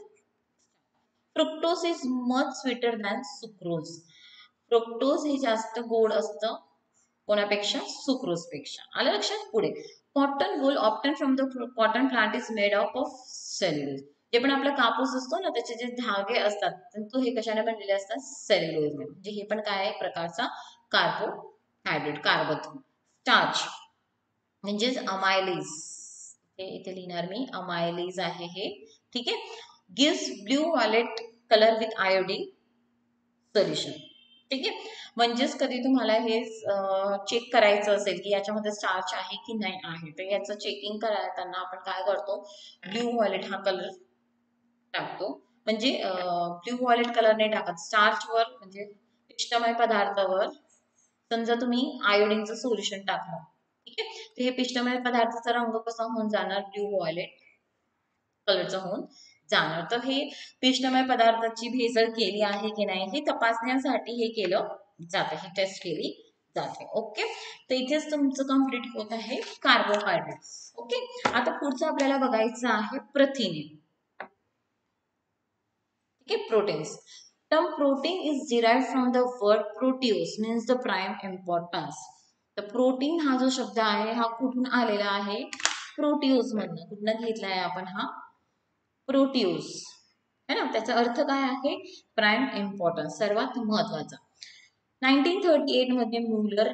Fructose is much sweeter than sucrose. Fructose हे जास्त गोड असतं कोणापेक्षा, सुक्रोज पेक्षा. आलं लक्षात. पुढे, cotton wool obtained from the cotton plant is made up of cellulose. जे पण आपला कापूस असतो ना, त्याचे जे धागे असतात, तो हे कशाने बनलेले असतात, सेल्युलोज. म्हणजे हे पण काय आहे, प्रकारचा कार्बोहायड्रेट, कार्बन. स्टार्च म्हणजेच अमायलेज, हे इथे लिहिणार मी, अमायलेज आहे हे. ठीक आहे. Gives blue violet colour with iodine solution. ठीक आहे. म्हणजेच कधी तुम्हाला हे चेक करायचं असेल की याच्यामध्ये स्टार्च आहे की नाही आहे, तर याचं चेकिंग करताना आपण काय करतो, ब्ल्यू व्हायलेट हा कलर टाकतो. म्हणजे ब्ल्यू व्हायलेट कलर नाही टाकत, स्टार्चवर म्हणजे पिष्टमय पदार्थावर समजा तुम्ही आयोडीनचं सोल्युशन टाकलं, ठीक आहे, तर हे पिष्टमय पदार्थाचा रंग कसा होऊन जाणार, ब्ल्यू व्हायलेट कलरचं होऊन जाणार. तर हे पिष्टमय पदार्थाची भेसळ केली आहे की नाही हे तपासण्यासाठी हे केलं जातं, ही टेस्ट केली जाते. ओके, तर इथेच तुमचं कम्प्लीट होत आहे कार्बोहायड्रेट्स. ओके, आता पुढचं आपल्याला बघायचं आहे प्रथिने. ठीक आहे, proteins. Term protein is derived from the word proteus means the prime importance. तर प्रोटीन हा जो शब्द आहे हा कुठून आलेला आहे? प्रोटिओस मधनं. कुठनं घेतलाय आपण हा? प्रोटिओस है ना. त्याचा अर्थ काय आहे? प्राईम इम्पॉर्टन्स, सर्वात महत्वाचा. 1938 मध्ये म्युलर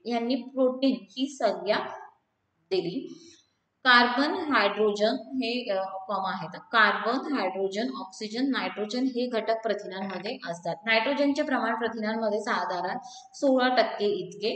यांनी प्रोटीन ही संज्ञा दिली. कार्बन हायड्रोजन हे फॉर्म आहेत. कार्बन हायड्रोजन ऑक्सिजन नायट्रोजन हे घटक प्रथिनांमध्ये असतात. नायट्रोजनचे प्रमाण प्रथिनांमध्ये साधारण 16% इतके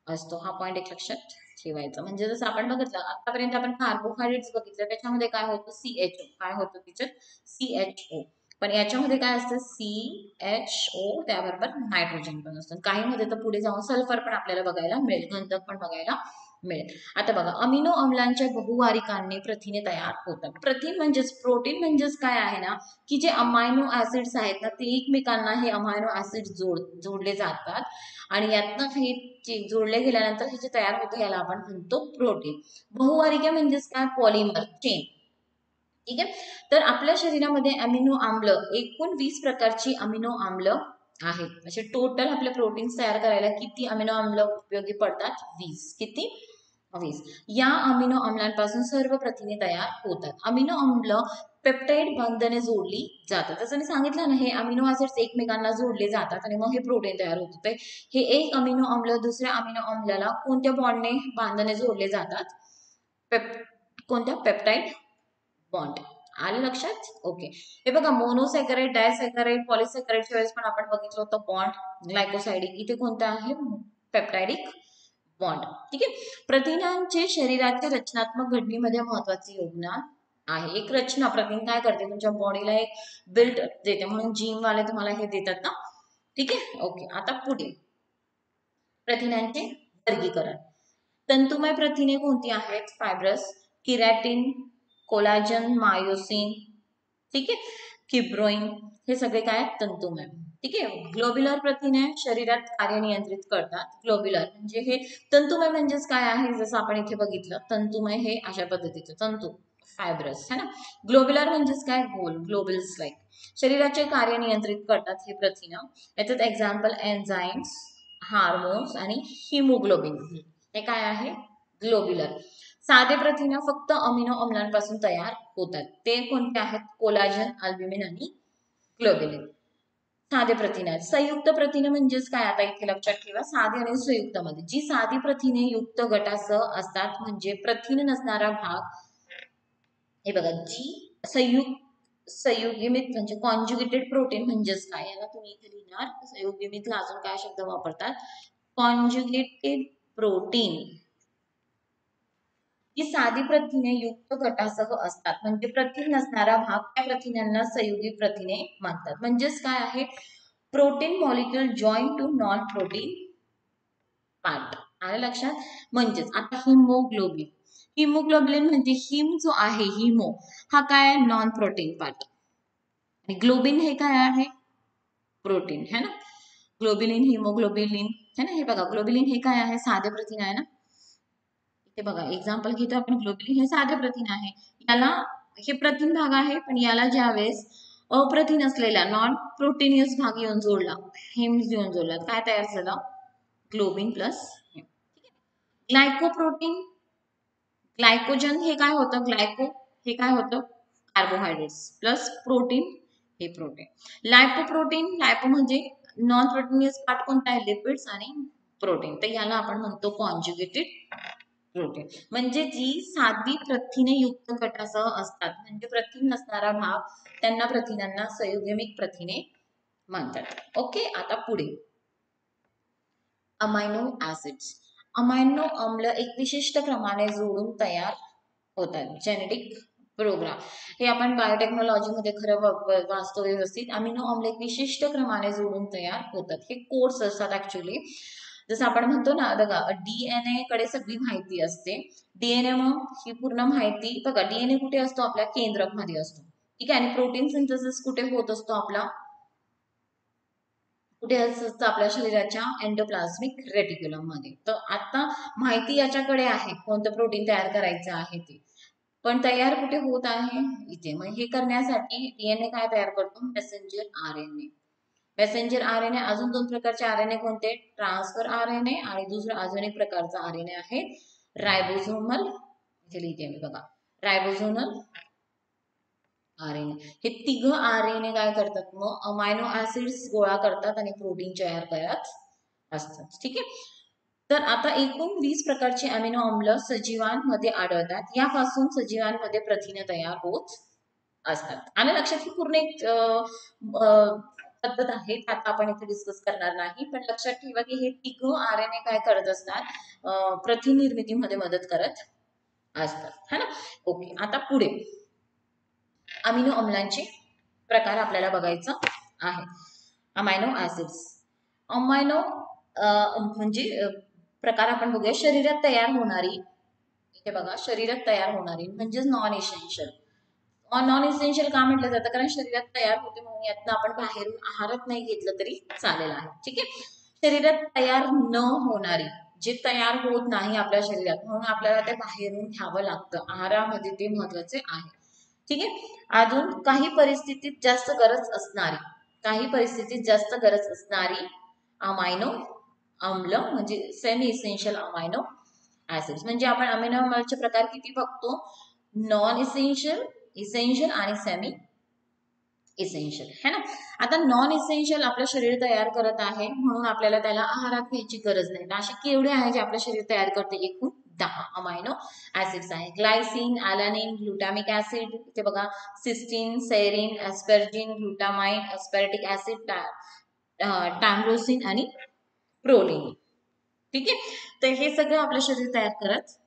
असतो. हा पॉइंट एक लक्षात ठेवायचा. म्हणजे जसं आपण बघितलं आतापर्यंत आपण कार्बोहायड्रेट्स बघितलं, त्याच्यामध्ये काय होतं? CHO. काय होतं त्याच्यात? CHO. पण याच्यामध्ये काय असतं? CHO त्याबरोबर नायट्रोजन पण असतं. काही मध्ये तर पुढे जाऊन सल्फर पण आपल्याला बघायला मिळेल, गंधक पण बघायला मिळेल. आता बघा, अमिनो अम्लांच्या बहुवारिकांनी प्रथिने तयार होतात. प्रथिन म्हणजेच प्रोटीन म्हणजेच काय आहे ना, की जे अमायनो ऍसिड्स आहेत ना ते एकमेकांना हे अमायनो ऍसिड जोडले जातात आणि यातनं हे जोडले गेल्यानंतर हे जे तयार होतं याला आपण म्हणतो प्रोटीन. बहुवारिका म्हणजेच काय? Polymer chain. ठीक आहे, तर आपल्या शरीरामध्ये अमिनो आम्ल एकूण 20 प्रकारची अमिनो आम्ल आहेत. असे टोटल आपले प्रोटीन्स तयार करायला किती अमिनो आम्ल उपयोगी पडतात? 20. किती? 20. या अमिनो आम्लांपासून सर्व प्रथिने तयार होतात. अमिनो आम्ल पेप्टाइड बंधने जोडली जातात. जसं मी सांगितलं ना, हे अमिनो ऍसिड्स एकमेकांना जोडले जातात आणि मग हे प्रोटीन तयार होतं. हे एक अमिनो आम्ल दुसऱ्या अमिनो आम्लाला कोणत्या बॉन्डने बांधने जोडले जातात? कोणत्या? Peptide bond. आलं लक्षात? ओके, हे बघा मोनोसॅकराइड डायसॅकराइड पॉलिसॅकराइडच्या वेळेस पण आपण बघितलं होतं बॉन्ड ग्लायकोसाइडिक. इथे कोणतं आहे? पेप्टाइडिक बॉन्ड. ठीक आहे, प्रथिनांचे शरीराच्या रचनात्मक घडणीमध्ये महत्वाचे योगदान आहे. एक रचना प्रथिन काय करते? तुमच्या बॉडीला एक बिल्ड देते, म्हणून जिम वाले तुम्हाला हे देतात ना. ठीक आहे, ओके. आता पुढे प्रथिनांचे वर्गीकरण. तंतुमय प्रथिने कोणती आहेत? Fibrous, keratin, collagen, myosin. ठीक आहे, किब्रोइन. हे सगळे काय आहेत? तंतुमय. ठीक आहे, ग्लोब्युलर प्रथिने शरीरात कार्य नियंत्रित करतात. ग्लोब्युलर म्हणजे हे तंतुमय म्हणजेच काय आहे? जसं आपण इथे बघितलं तंतुमय हे अशा पद्धतीचं तंतू फायब्रस है ना. ग्लोब्युलर म्हणजेच काय? गोल, ग्लोबल्स लाईक. शरीराचे कार्य नियंत्रित करतात हे प्रथिन. याच्यात एक्झाम्पल एन्झाइम्स, हार्मोन्स आणि हिमोग्लोबिन. हे काय आहे? ग्लोब्युलर. साधे प्रथिन फक्त अमिनो अम्लांपासून तयार होतात. ते कोणते आहेत? कोलाजन, अल्ब्युमिन आणि ग्लोब्युलिन. साधे प्रथिने आहेत. संयुक्त प्रथिने म्हणजेच काय? आता इथे लक्षात ठेवा, साधे आणि संयुक्त मध्ये जी साधी प्रथिने युक्त गटासह असतात म्हणजे प्रथिन नसणारा भाग. हे बघा, जी संयुगीमित म्हणजे कॉन्जुगेटेड प्रोटीन म्हणजेच काय? याला तुम्ही इथे लिहिणार संयुगीमितला अजून काय शब्द वापरतात? Conjugated protein. ही साधी प्रथिने युक्त गटासह असतात म्हणजे प्रथिन नसणारा भाग त्या प्रथिनांना संयुगी प्रथिने म्हणतात. म्हणजेच काय आहे? Protein molecule join to non protein part. आलं लक्षात? म्हणजेच आता हिमोग्लोबिन. हिमोग्लोबिन म्हणजे हिम जो आहे हिमो हा काय? Non protein part. आणि ग्लोबिन हे काय आहे? प्रोटीन है ना. ग्लोबिलिन, हिमोग्लोबिलिन है ना. हे बघा, ग्लोबिलिन हे काय आहे? साधे प्रथिन आहे ना. इथे बघा एक्झाम्पल घेतो आपण. ग्लोबिलिन हे साधे प्रथिन आहे. याला हे प्रथिन भाग आहे, पण याला ज्यावेळेस अप्रथिन असलेला नॉन प्रोटीनियस भाग येऊन जोडला, हिम्स येऊन जोडला, काय तयार झालं? ग्लोबिन प्लस हिम. ग्लायकोप्रोटीन, ग्लायकोजन हे काय होतं? ग्लायको हे काय होतं? कार्बोहायड्रेट्स प्लस प्रोटीन हे प्रोटीन. लायपोप्रोटीन, लायपो म्हणजे नॉन प्रोटीनियस पार्ट कोणता आहे? लिपिड्स आणि प्रोटीन. तर याला आपण म्हणतो कॉन्जुगेटेड प्रोटीन. म्हणजे जी साधी प्रथिने युक्त गटासह असतात म्हणजे प्रथिन नसणारा भाग त्यांना प्रथिनांना संयुगमिक प्रथिने म्हणतात. ओके, आता पुढे अमायनो ऍसिड्स. अमायनो आम्ल एक विशिष्ट क्रमाने जोडून तयार होतात. जेनेटिक प्रोग्राम हे आपण बायोटेक्नॉलॉजी मध्ये खरं वाचतो व्यवस्थित. अमिनो आम्ल एक विशिष्ट क्रमाने जोडून तयार होतात. हे कोड्स असतात ऍक्च्युली. जसं आपण म्हणतो ना बघा, डीएनए कडे सगळी माहिती असते. डीएनए मग ही पूर्ण माहिती बघा, डीएनए कुठे असतो? आपल्या केंद्रक मध्ये असतो. ठीक आहे. आणि प्रोटीन सिंथेसिस कुठे होत असतो? आपला कुठे असतं? आपल्या शरीराच्या एंडोप्लाझ्मिक रेटिक्युलम मध्ये. तर आता माहिती याच्याकडे आहे कोणतं प्रोटीन तयार करायचं आहे ते, पण तयार कुठे होत आहे? इथे. मग हे करण्यासाठी डीएनए काय तयार करतो? Messenger RNA. मेसेंजर आरएनए, अजून 2 प्रकारचे आरएनए कोणते? ट्रान्सफर आरएनए आणि दुसरा अजून एक प्रकारचा आरएनए आहे रायबोझोमल. इथे लिहिते मी बघा, रायबोझोमल आरएनए. हे तिघ आरएनए काय करतात? मग अमायनो ऍसिड्स गोळा करतात आणि प्रोटीन तयार करत असतात. ठीक आहे. तर आता एकूण 20 प्रकारचे अमिनो आम्ल सजीवांमध्ये आढळतात. यापासून सजीवांमध्ये प्रथिने तयार होत असतात. आणि लक्षात, ही पूर्ण एक पद्धत आहे, आता आपण इथे डिस्कस करणार नाही. पण लक्षात ठेवा की हे तिघ आरएनए काय करत असतात? प्रथिन निर्मितीमध्ये मदत करत असतात, है ना. ओके, आता पुढे अमिनो अम्लांचे प्रकार आपल्याला बघायचं आहे. Amino acids. अमायनो म्हणजे प्रकार आपण बघूया. शरीरात तयार होणारी, इथे बघा, शरीरात तयार होणारी म्हणजेच नॉन इसेन्शियल. नॉन इसेन्शियल का म्हटलं जातं? कारण शरीरात तयार होते म्हणून यातनं आपण बाहेरून आहारात नाही घेतलं तरी चालेल आहे. ठीक आहे. शरीरात तयार न होणारी, जे तयार होत नाही आपल्या शरीरात म्हणून आपल्याला ते बाहेरून घ्यावं लागतं, आहारामध्ये ते महत्वाचे आहे. ठीक आहे. अजून काही परिस्थितीत जास्त गरज असणारी, काही परिस्थितीत जास्त गरज असणारी अमायनो आम्ल म्हणजे सेमी इसेन्शियल अमायनो ऍसिड्स. म्हणजे आपण अमिनो आम्लचे प्रकार किती बघतो? नॉन इसेन्शियल, इसेन्शियल आणि सेमी इसेन्शियल, है ना. आता नॉन इसेन्शियल आपलं शरीर तयार करत आहे म्हणून आपल्याला त्याला आहारात घ्यायची गरज नाही. असे केवढे आहे जे आपलं शरीर तयार करते? एकूण 10 अमायनो ऍसिड्स आहे. ग्लायसिन, अॅलानिन, ग्लुटामिक ऍसिड, इथे बघा, सिस्टीन, सेरिन, एस्पर्जिन, ग्लुटामाइन, एस्पर्टिक ऍसिड, टायमरोसिन आणि प्रोलिन. ठीक आहे. तर हे सगळं आपलं शरीर तयार करत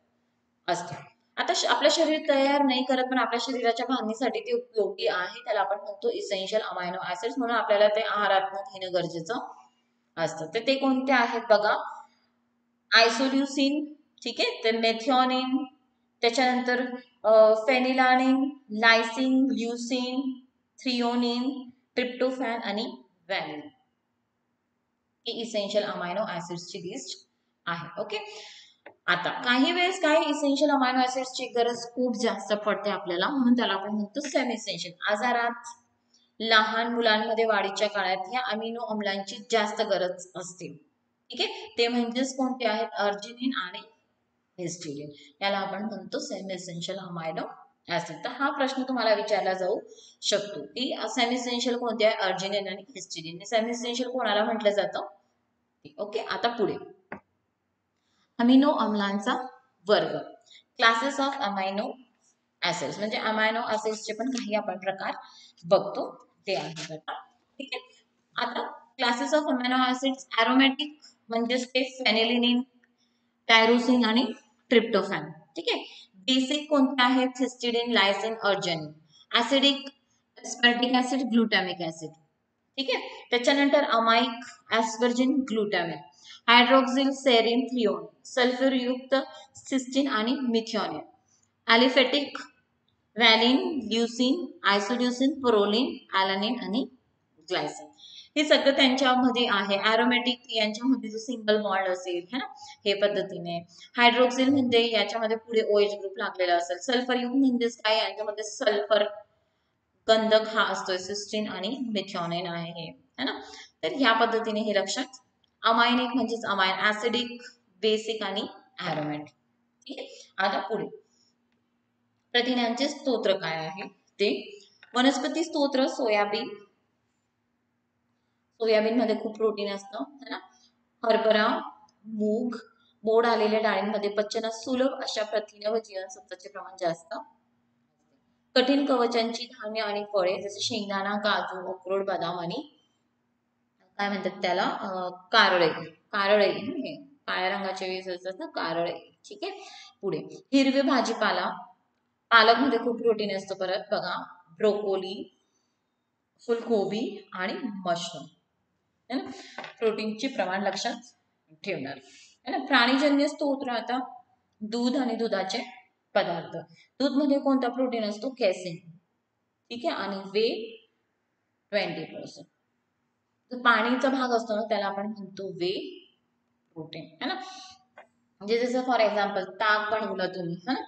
असतं. आता आपलं शरीर तयार नाही करत पण आपल्या शरीराच्या बांधणीसाठी ते उपयोगी आहे, त्याला आपण म्हणतो इसेन्शियल अमायनो ऍसिड्स. म्हणून आपल्याला ते आहारात घेणं गरजेचं असतं. तर ते कोणते आहेत बघा? आयसोल्युसिन, ठीक आहे, तर मेथिओनिन, त्याच्यानंतर फेनिलानिन, लायसिन, ल्युसिन, थ्रिओनिन, ट्रिप्टोफॅन आणि व्हॅलिन. ही इसेन्शियल अमायनो ऍसिड्सची लिस्ट आहे. ओके. आता काही वेळेस काही इसेन्शियल अमायनो ऍसिड्सची गरज खूप जास्त पडते आपल्याला, म्हणून त्याला आपण म्हणतो सेमी इसेन्शियल. आजारात, लहान मुलांमध्ये वाढीच्या काळात या अमिनो अम्लांची जास्त गरज असते. ठीक आहे. ते म्हणजेच कोणते आहेत? अर्जिनिन आणि हिस्टिडिन. याला आपण म्हणतो सेमी इसेन्शियल अमायनो ऍसिड. तर हा प्रश्न तुम्हाला विचारला जाऊ शकतो की सेमी इसेन्शियल कोणते आहे? अर्जिनिन आणि हिस्टिडिन. सेमी इसेन्शियल कोणाला म्हटलं जातं? ओके. आता पुढे अमिनो अम्लांचा वर्ग, क्लासेस ऑफ अमायनो ऍसिड्स. म्हणजे अमायनो ऍसिड्सचे पण काही आपण प्रकार बघतो ते आहेत आता. ठीक आहे. आता क्लासेस ऑफ अमायनो ऍसिड्स, एरोमॅटिक म्हणजे ते फेनिलिन, टायरोसिन आणि ट्रिप्टोफॅन. ठीक आहे. बेसिक कोणते आहेत? Histidine, lysine, arginine. Acidic, aspartic acid, glutamic acid. ठीक आहे. त्याच्यानंतर अमाइक, asparagine, glutamine, hydroxyl, serine, threonine, सल्फरयुक्त सिस्टीन आणि मिथिओनिन. ॲलिफेटिक, व्हॅलिन, ल्युसिन, आयसोल्युसिन, प्रोलिन, ॲलानिन आणि ग्लायसिन. हे सगळं त्यांच्यामध्ये आहे. ॲरोमॅटिक यांच्यामध्ये जो सिंगल बॉन्ड असेल, है ना, हे पद्धतीने. हायड्रोक्सिल म्हणजे याच्यामध्ये पुढे OH ग्रुप लागलेला असेल. सल्फरयुक्त म्हणजेच काय? यांच्यामध्ये सल्फर गंधक हा असतोय, सिस्टीन आणि मिथिओनिन आहे, है ना. तर ह्या पद्धतीने हे लक्षात. अमायनिक म्हणजेच अमायन, ऍसिडिक, बेसिक आणि ॲरोमॅटिक. ठीक आहे. आता पुढे प्रथिनांचे स्तोत्र काय आहे ते. वनस्पती स्तोत्र, सोयाबीन. सोयाबीन मध्ये खूप प्रोटीन असतं, है ना. हरभरा, मूग, मोड आलेल्या डाळींमध्ये पचनास सुलभ अशा प्रथिने व जीवनसत्वाचे प्रमाण जास्त. कठीण कवचांची धान्य आणि फळे जसे शेंगदाणा, काजू, अक्रोड, बदाम आणि काय म्हणतात त्याला, कारळे. कारळे हे काळ्या रंगाचे वीज असतात ना, कारळे. ठीक आहे. पुढे हिरवे भाजीपाला, पालक मध्ये खूप प्रोटीन असतं. परत बघा, ब्रोकोली, फुलकोबी आणि मशरूम, है ना. प्रोटीनचे प्रमाण लक्षात ठेवणार है ना. प्राणीजन्य स्त्रोत आता दूध आणि दुधाचे पदार्थ. दूध मध्ये कोणता प्रोटीन असतो? कॅसिन. ठीक आहे. आणि वे 20%. पाणीचा भाग असतो ना त्याला आपण म्हणतो वे प्रोटीन है ना. म्हणजे जसं फॉर एक्झाम्पल ताक बनवलं तुम्ही है ना,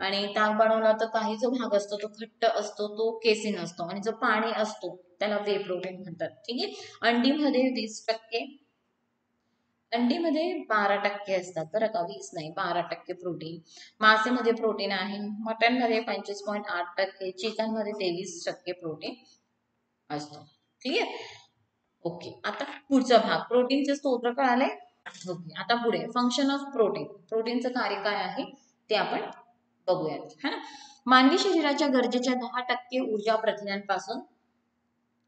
आणि ताक बनवला तर काही जो भाग असतो तो घट्ट असतो तो केसिन असतो, आणि जो पाणी असतो त्याला वे प्रोटीन म्हणतात. ठीक आहे. अंडीमध्ये 20%, अंडीमध्ये 12% असतात बरं का, 20 नाही 12% प्रोटीन. मासेमध्ये प्रोटीन आहे. मटनमध्ये 25.8%, चिकनमध्ये 23% प्रोटीन असतो. ठीक आहे. ओके. आता पुढचा भाग प्रोटीनचे स्तोत्र कळाले. ओके. आता पुढे फंक्शन ऑफ प्रोटीन, प्रोटीनचं कार्य काय आहे ते आपण बघूयात है ना. मानवी शरीराच्या गरजेच्या 10% ऊर्जा प्रथिनांपासून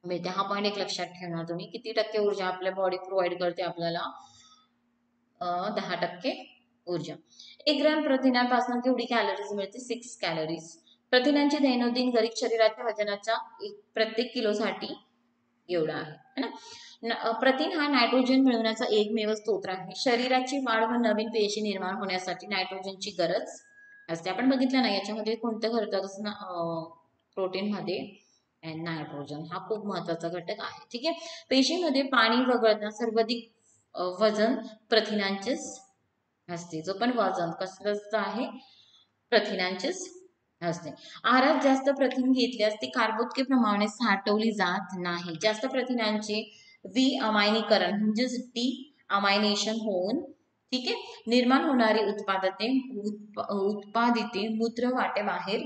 मिळते. हा पॉईंट एक लक्षात ठेवणार तुम्ही. किती टक्के ऊर्जा आपल्या बॉडी प्रोव्हाइड करते आपल्याला? 10% ऊर्जा. 1 ग्रॅम प्रथिनांपासून केवढी कॅलरीज मिळते? 6 कॅलरीज. प्रथिनांची दैनंदिन गरज शरीराच्या वजनाच्या प्रत्येक किलोसाठी एवढा आहे है ना. प्रथिन हा नायट्रोजन मिळवण्याचा एकमेव स्त्रोत आहे. शरीराची वाढ व नवीन पेशी निर्माण होण्यासाठी नायट्रोजनची गरज असते. आपण बघितलं ना याच्यामध्ये कोणतं घटक ना प्रोटीन मध्ये नायट्रोजन हा खूप महत्वाचा घटक आहे. ठीक आहे. पेशीमध्ये पाणी वगळता सर्वाधिक वजन प्रथिनांचेच असते. जो पण वजन कसलं आहे प्रथिनांचेच असते. आहारात जास्त प्रथिन घेतल्यास ती कार्बोदकेप्रमाणे साठवली जात नाही. जास्त प्रथिनांचे विअमायनीकरण म्हणजेच डी अमायनेशन होऊन ठीक आहे निर्माण होणारी उत्पादिते मूत्रवाटेबाहेर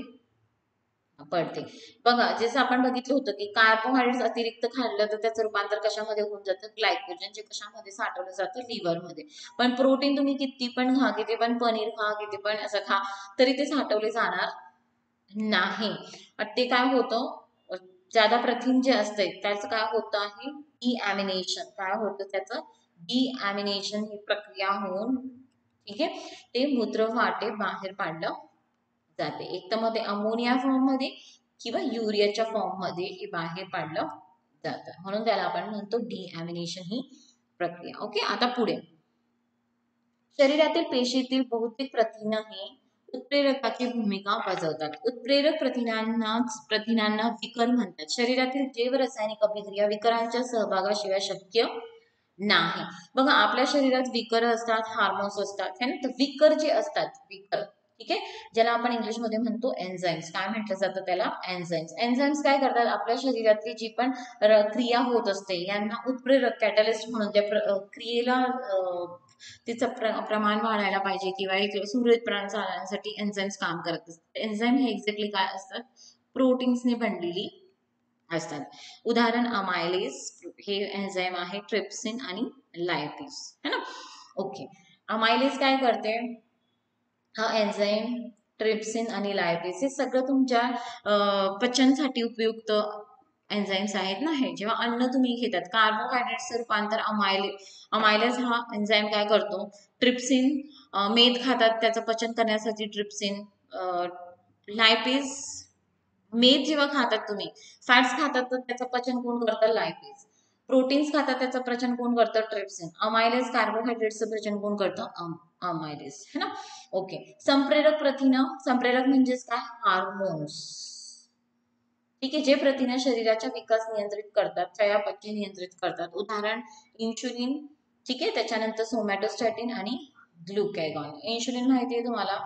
पडते. बघा जसं आपण बघितलं होतं की कार्बोहायड्रेट्स अतिरिक्त खाल्लं तर त्याचं रूपांतर कशामध्ये होऊन जातं? ग्लायकोजन, जे कशामध्ये साठवलं जातं? लिव्हरमध्ये. पण प्रोटीन तुम्ही किती पण खा, किती पण पनीर खा, किती पण असं खा, तरी ते साठवले जाणार नाही. ते काय होतं ज्यादा प्रथिन जे असते त्याचं काय होतं आहे डिॲमिनेशन. काय होतं त्याचं? डिॲमिनेशन ही प्रक्रिया होऊन ठीक आहे ते मूत्रवाटे बाहेर पाडलं जाते. एक तर मध्ये अमोनिया फॉर्म मध्ये किंवा युरियाच्या फॉर्म मध्ये हे बाहेर पाडलं जातं, म्हणून त्याला आपण म्हणतो डिॲमिनेशन ही प्रक्रिया. ओके. आता पुढे शरीरातील पेशीतील बहुतेक प्रथिन हे उत्प्रेरकाची भूमिका बजावतात. उत्प्रेरक प्रथिनांना विकर म्हणतात. शरीरातील जैव रासायनिक अभिक्रिया विकरांच्या सहभागाशिवाय शक्य नाही. बघा आपल्या शरीरात विकर असतात, हार्मोन्स असतात है ना. तर विकर जे असतात विकर ठीक आहे ज्याला आपण इंग्लिशमध्ये म्हणतो एन्झाईम्स. काय म्हटलं जातं त्याला? एन्झाईम्स. एन्झाईम्स काय करतात? आपल्या शरीरातली जी पण क्रिया होत असते यांना उत्प्रेरक कॅटलिस्ट म्हणून त्या क्रियेला तिचं प्रमाण वाढायला पाहिजे किंवा एक सुरळीतपणे चालण्यासाठी एन्झाईम्स काम करत असतात. एन्झाईम हे एक्झॅक्टली काय असतात? प्रोटीन्सने बनलेली असतात. उदाहरण अमायलेज हे एन्झाईम आहे, ट्रिप्सिन आणि लायपेज है ना. ओके. अमायलेज काय करते? हा एन्झाईम ट्रिप्सिन आणि लायपेज हे सगळं तुमच्या पचनसाठी उपयुक्त एन्झाईम्स आहेत ना. हे जेव्हा अन्न तुम्ही घेतात कार्बोहायड्रेट्सचं रूपांतर अमायलेज हा एन्झाईम काय करतो? ट्रिप्सिन मेद खातात त्याचं पचन करण्यासाठी ट्रिप्सिन, लायपेज मेद जेव्हा खातात तुम्ही फॅट्स खातात तर त्याचं पचन कोण करतं? लायपेज. प्रोटीन्स खातात त्याचं पचन कोण करतं? ट्रिप्सिन. अमायलेज कार्बोहायड्रेट्सचं पचन कोण करतं? अमायलेज है ना. ओके. संप्रेरक प्रथिन, संप्रेरक म्हणजेच काय? हार्मोन्स. ठीक आहे. जे प्रथिन शरीराचा विकास नियंत्रित करतात, चयापचय नियंत्रित करतात. उदाहरण इन्शुलिन ठीक आहे, त्याच्यानंतर सोमॅटोस्टॅटिन आणि ग्लुकॅगॉन. इन्शुलिन माहिती आहे तुम्हाला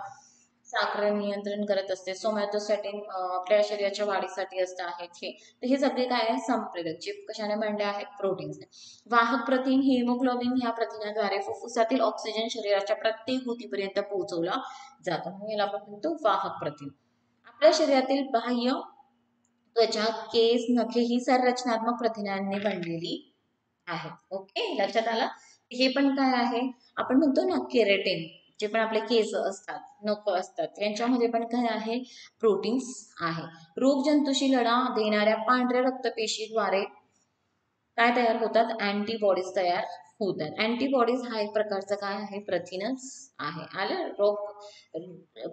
साखर नियंत्रण करत असते. सोमॅटोस्टॅटिन आपल्या शरीराच्या वाढीसाठी असतं आहेत हे. तर हे सगळे काय आहे? संप्रेरक जे कशाने बनले आहेत? प्रोटीन्स. वाहक प्रथिन हिमोग्लोबिन ह्या प्रथिनाद्वारे फुफ्फुसातील ऑक्सिजन शरीराच्या प्रत्येक ऊतीपर्यंत पोहोचवला जातो, म्हणून याला आपण म्हणतो वाहक प्रथिन. आपल्या शरीरातील बाह्य त्वचा, केस, नखे ही संरचनात्मक प्रथिनांनी बनलेली आहेत. ओके. लक्षात आलं. हे पण काय आहे? आपण म्हणतो ना केराटिन, जे पण आपले केस असतात, नख असतात यांच्यामध्ये पण काय आहे? प्रोटीन्स आहे. रोगजंतूशी लढा देणाऱ्या पांढऱ्या रक्तपेशीद्वारे काय तयार होतात, अँटीबॉडीज तयार होतात. अँटीबॉडीज हा एक प्रकारचा काय आहे, प्रथिनच आहे. आलं,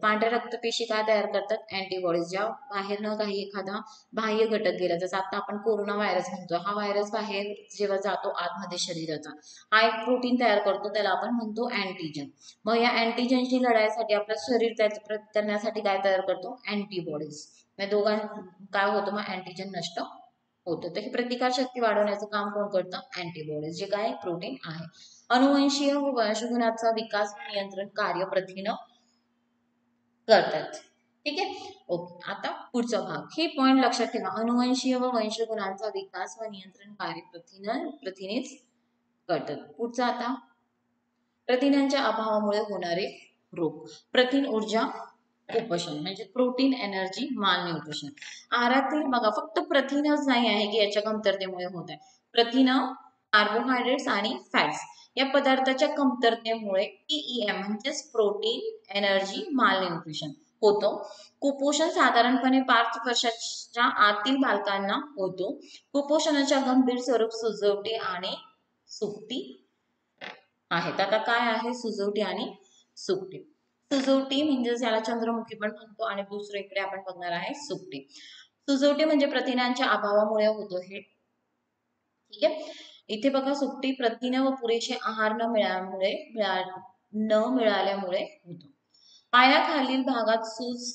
पांढऱ्या रक्तपेशी काय तयार करतात, अँटीबॉडीज. ज्या बाहेरनं काही एखादा बाह्य घटक गेला, जसं आता आपण कोरोना व्हायरस म्हणतो, हा व्हायरस बाहेर जेव्हा जातो आतमध्ये शरीराचा, हा एक प्रोटीन तयार करतो, त्याला आपण म्हणतो अँटीजन. मग या अँटीजनशी लढायसाठी आपलं शरीर करण्यासाठी काय तयार करतो, अँटीबॉडीज. या दोघां काय होतं, मग अँटीजन नष्ट होतं. तर ही प्रतिकारशक्ती वाढवण्याचं काम कोण करतं, अँटीबॉडीज, जे काय प्रोटीन आहे. अनुवंशीय व वंशगुणाचा विकास नियंत्रण कार्य प्रथिनं करतात. ठीक आहे. ओके, आता पुढचा भाग, हे पॉइंट लक्षात ठेवा. अनुवंशीय व वंशगुणांचा विकास व नियंत्रण कार्य प्रथिनेच करतात. पुढचा आता, प्रथिनांच्या अभावामुळे होणारे रोग. प्रथिन ऊर्जा कुपोषण म्हणजे प्रोटीन एनर्जी माल न्यूट्रिशन. आहारातील बघा, फक्त प्रथिनच नाही आहे की याच्या कमतरतेमुळे होत आहे. प्रथिन, कार्बोहायड्रेट्स आणि फॅट्स या पदार्थाच्या कमतरतेमुळे पीईएम म्हणजेच प्रोटीन एनर्जी माल न्यूट्रिशन होतं. कुपोषण साधारणपणे 5 वर्षाच्या आतील बालकांना होतो. कुपोषणाच्या गंभीर स्वरूप सुजवटी आणि सुकती आहेत. आता काय आहे सुजवटी आणि सुकटी? सुजवटी म्हणजे ज्याला चंद्रमुखी पण म्हणतो, आणि दुसरे इकडे आपण बघणार आहे सुकटी. सुजवटी म्हणजे प्रथिनांच्या अभावामुळे होतो हे. ठीक आहे. इथे बघा, सुकटी प्रथिन व पुरेसे आहार न मिळाल्यामुळे होतो. पायाखालील भागात सूज,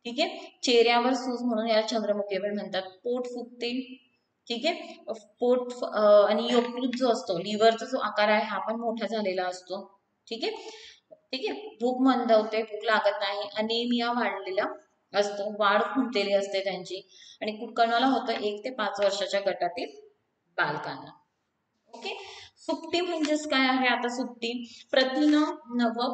ठीक आहे, चेहऱ्यावर सूज म्हणून याला चंद्रमुखी पण म्हणतात. पोट फुगते, ठीक आहे, आणि यकृत जो असतो, लिव्हरचा जो आकार आहे हा पण मोठा झालेला असतो. ठीक आहे. ठीक आहे. भूक मंदावते, भूक लागत नाही, अनेमिया वाढलेला असतो, वाढ खुंटलेली असते त्यांची, आणि कुठकणाला होतं 1 ते 5 वर्षाच्या गटातील बालकांना. ओके. सुकटी म्हणजेच काय आहे, आता सुकटी प्रथिन व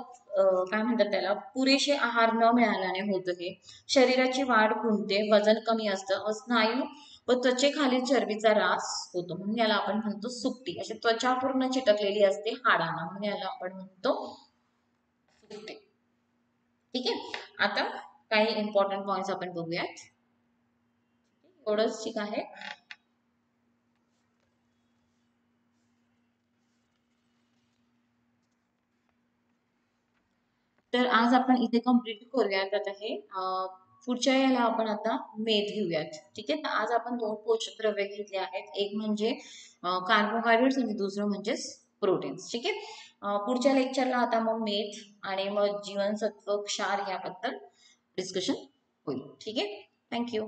काय म्हणतात त्याला, पुरेसे आहार न मिळाल्याने होतं हे. शरीराची वाढ खुंटते, वजन कमी असतं, स्नायू व त्वचेखालील चरबीचा ऱ्हास होतो, म्हणून याला आपण म्हणतो सुकटी. अशी त्वचा पूर्ण चिटकलेली असते हाडांना, म्हणून याला आपण म्हणतो सुकटी. ठीक आहे. आता काही इम्पॉर्टंट पॉइंट्स आपण बघूयात. एवढंच ठीक आहे. तर आज आपण इथे कम्प्लीट करूयात. आता हे पुढच्या याला आपण आता मेद घेऊयात. ठीक आहे. तर आज आपण 2 पोषक द्रव्ये घेतले आहेत, एक म्हणजे कार्बोहायड्रेट्स आणि दुसरं म्हणजेच प्रोटीन्स. ठीक आहे. पुढच्या लेक्चरला आता मग मेद आणि मग जीवनसत्व क्षार याबद्दल डिस्कशन होईल. ठीक आहे. थँक्यू.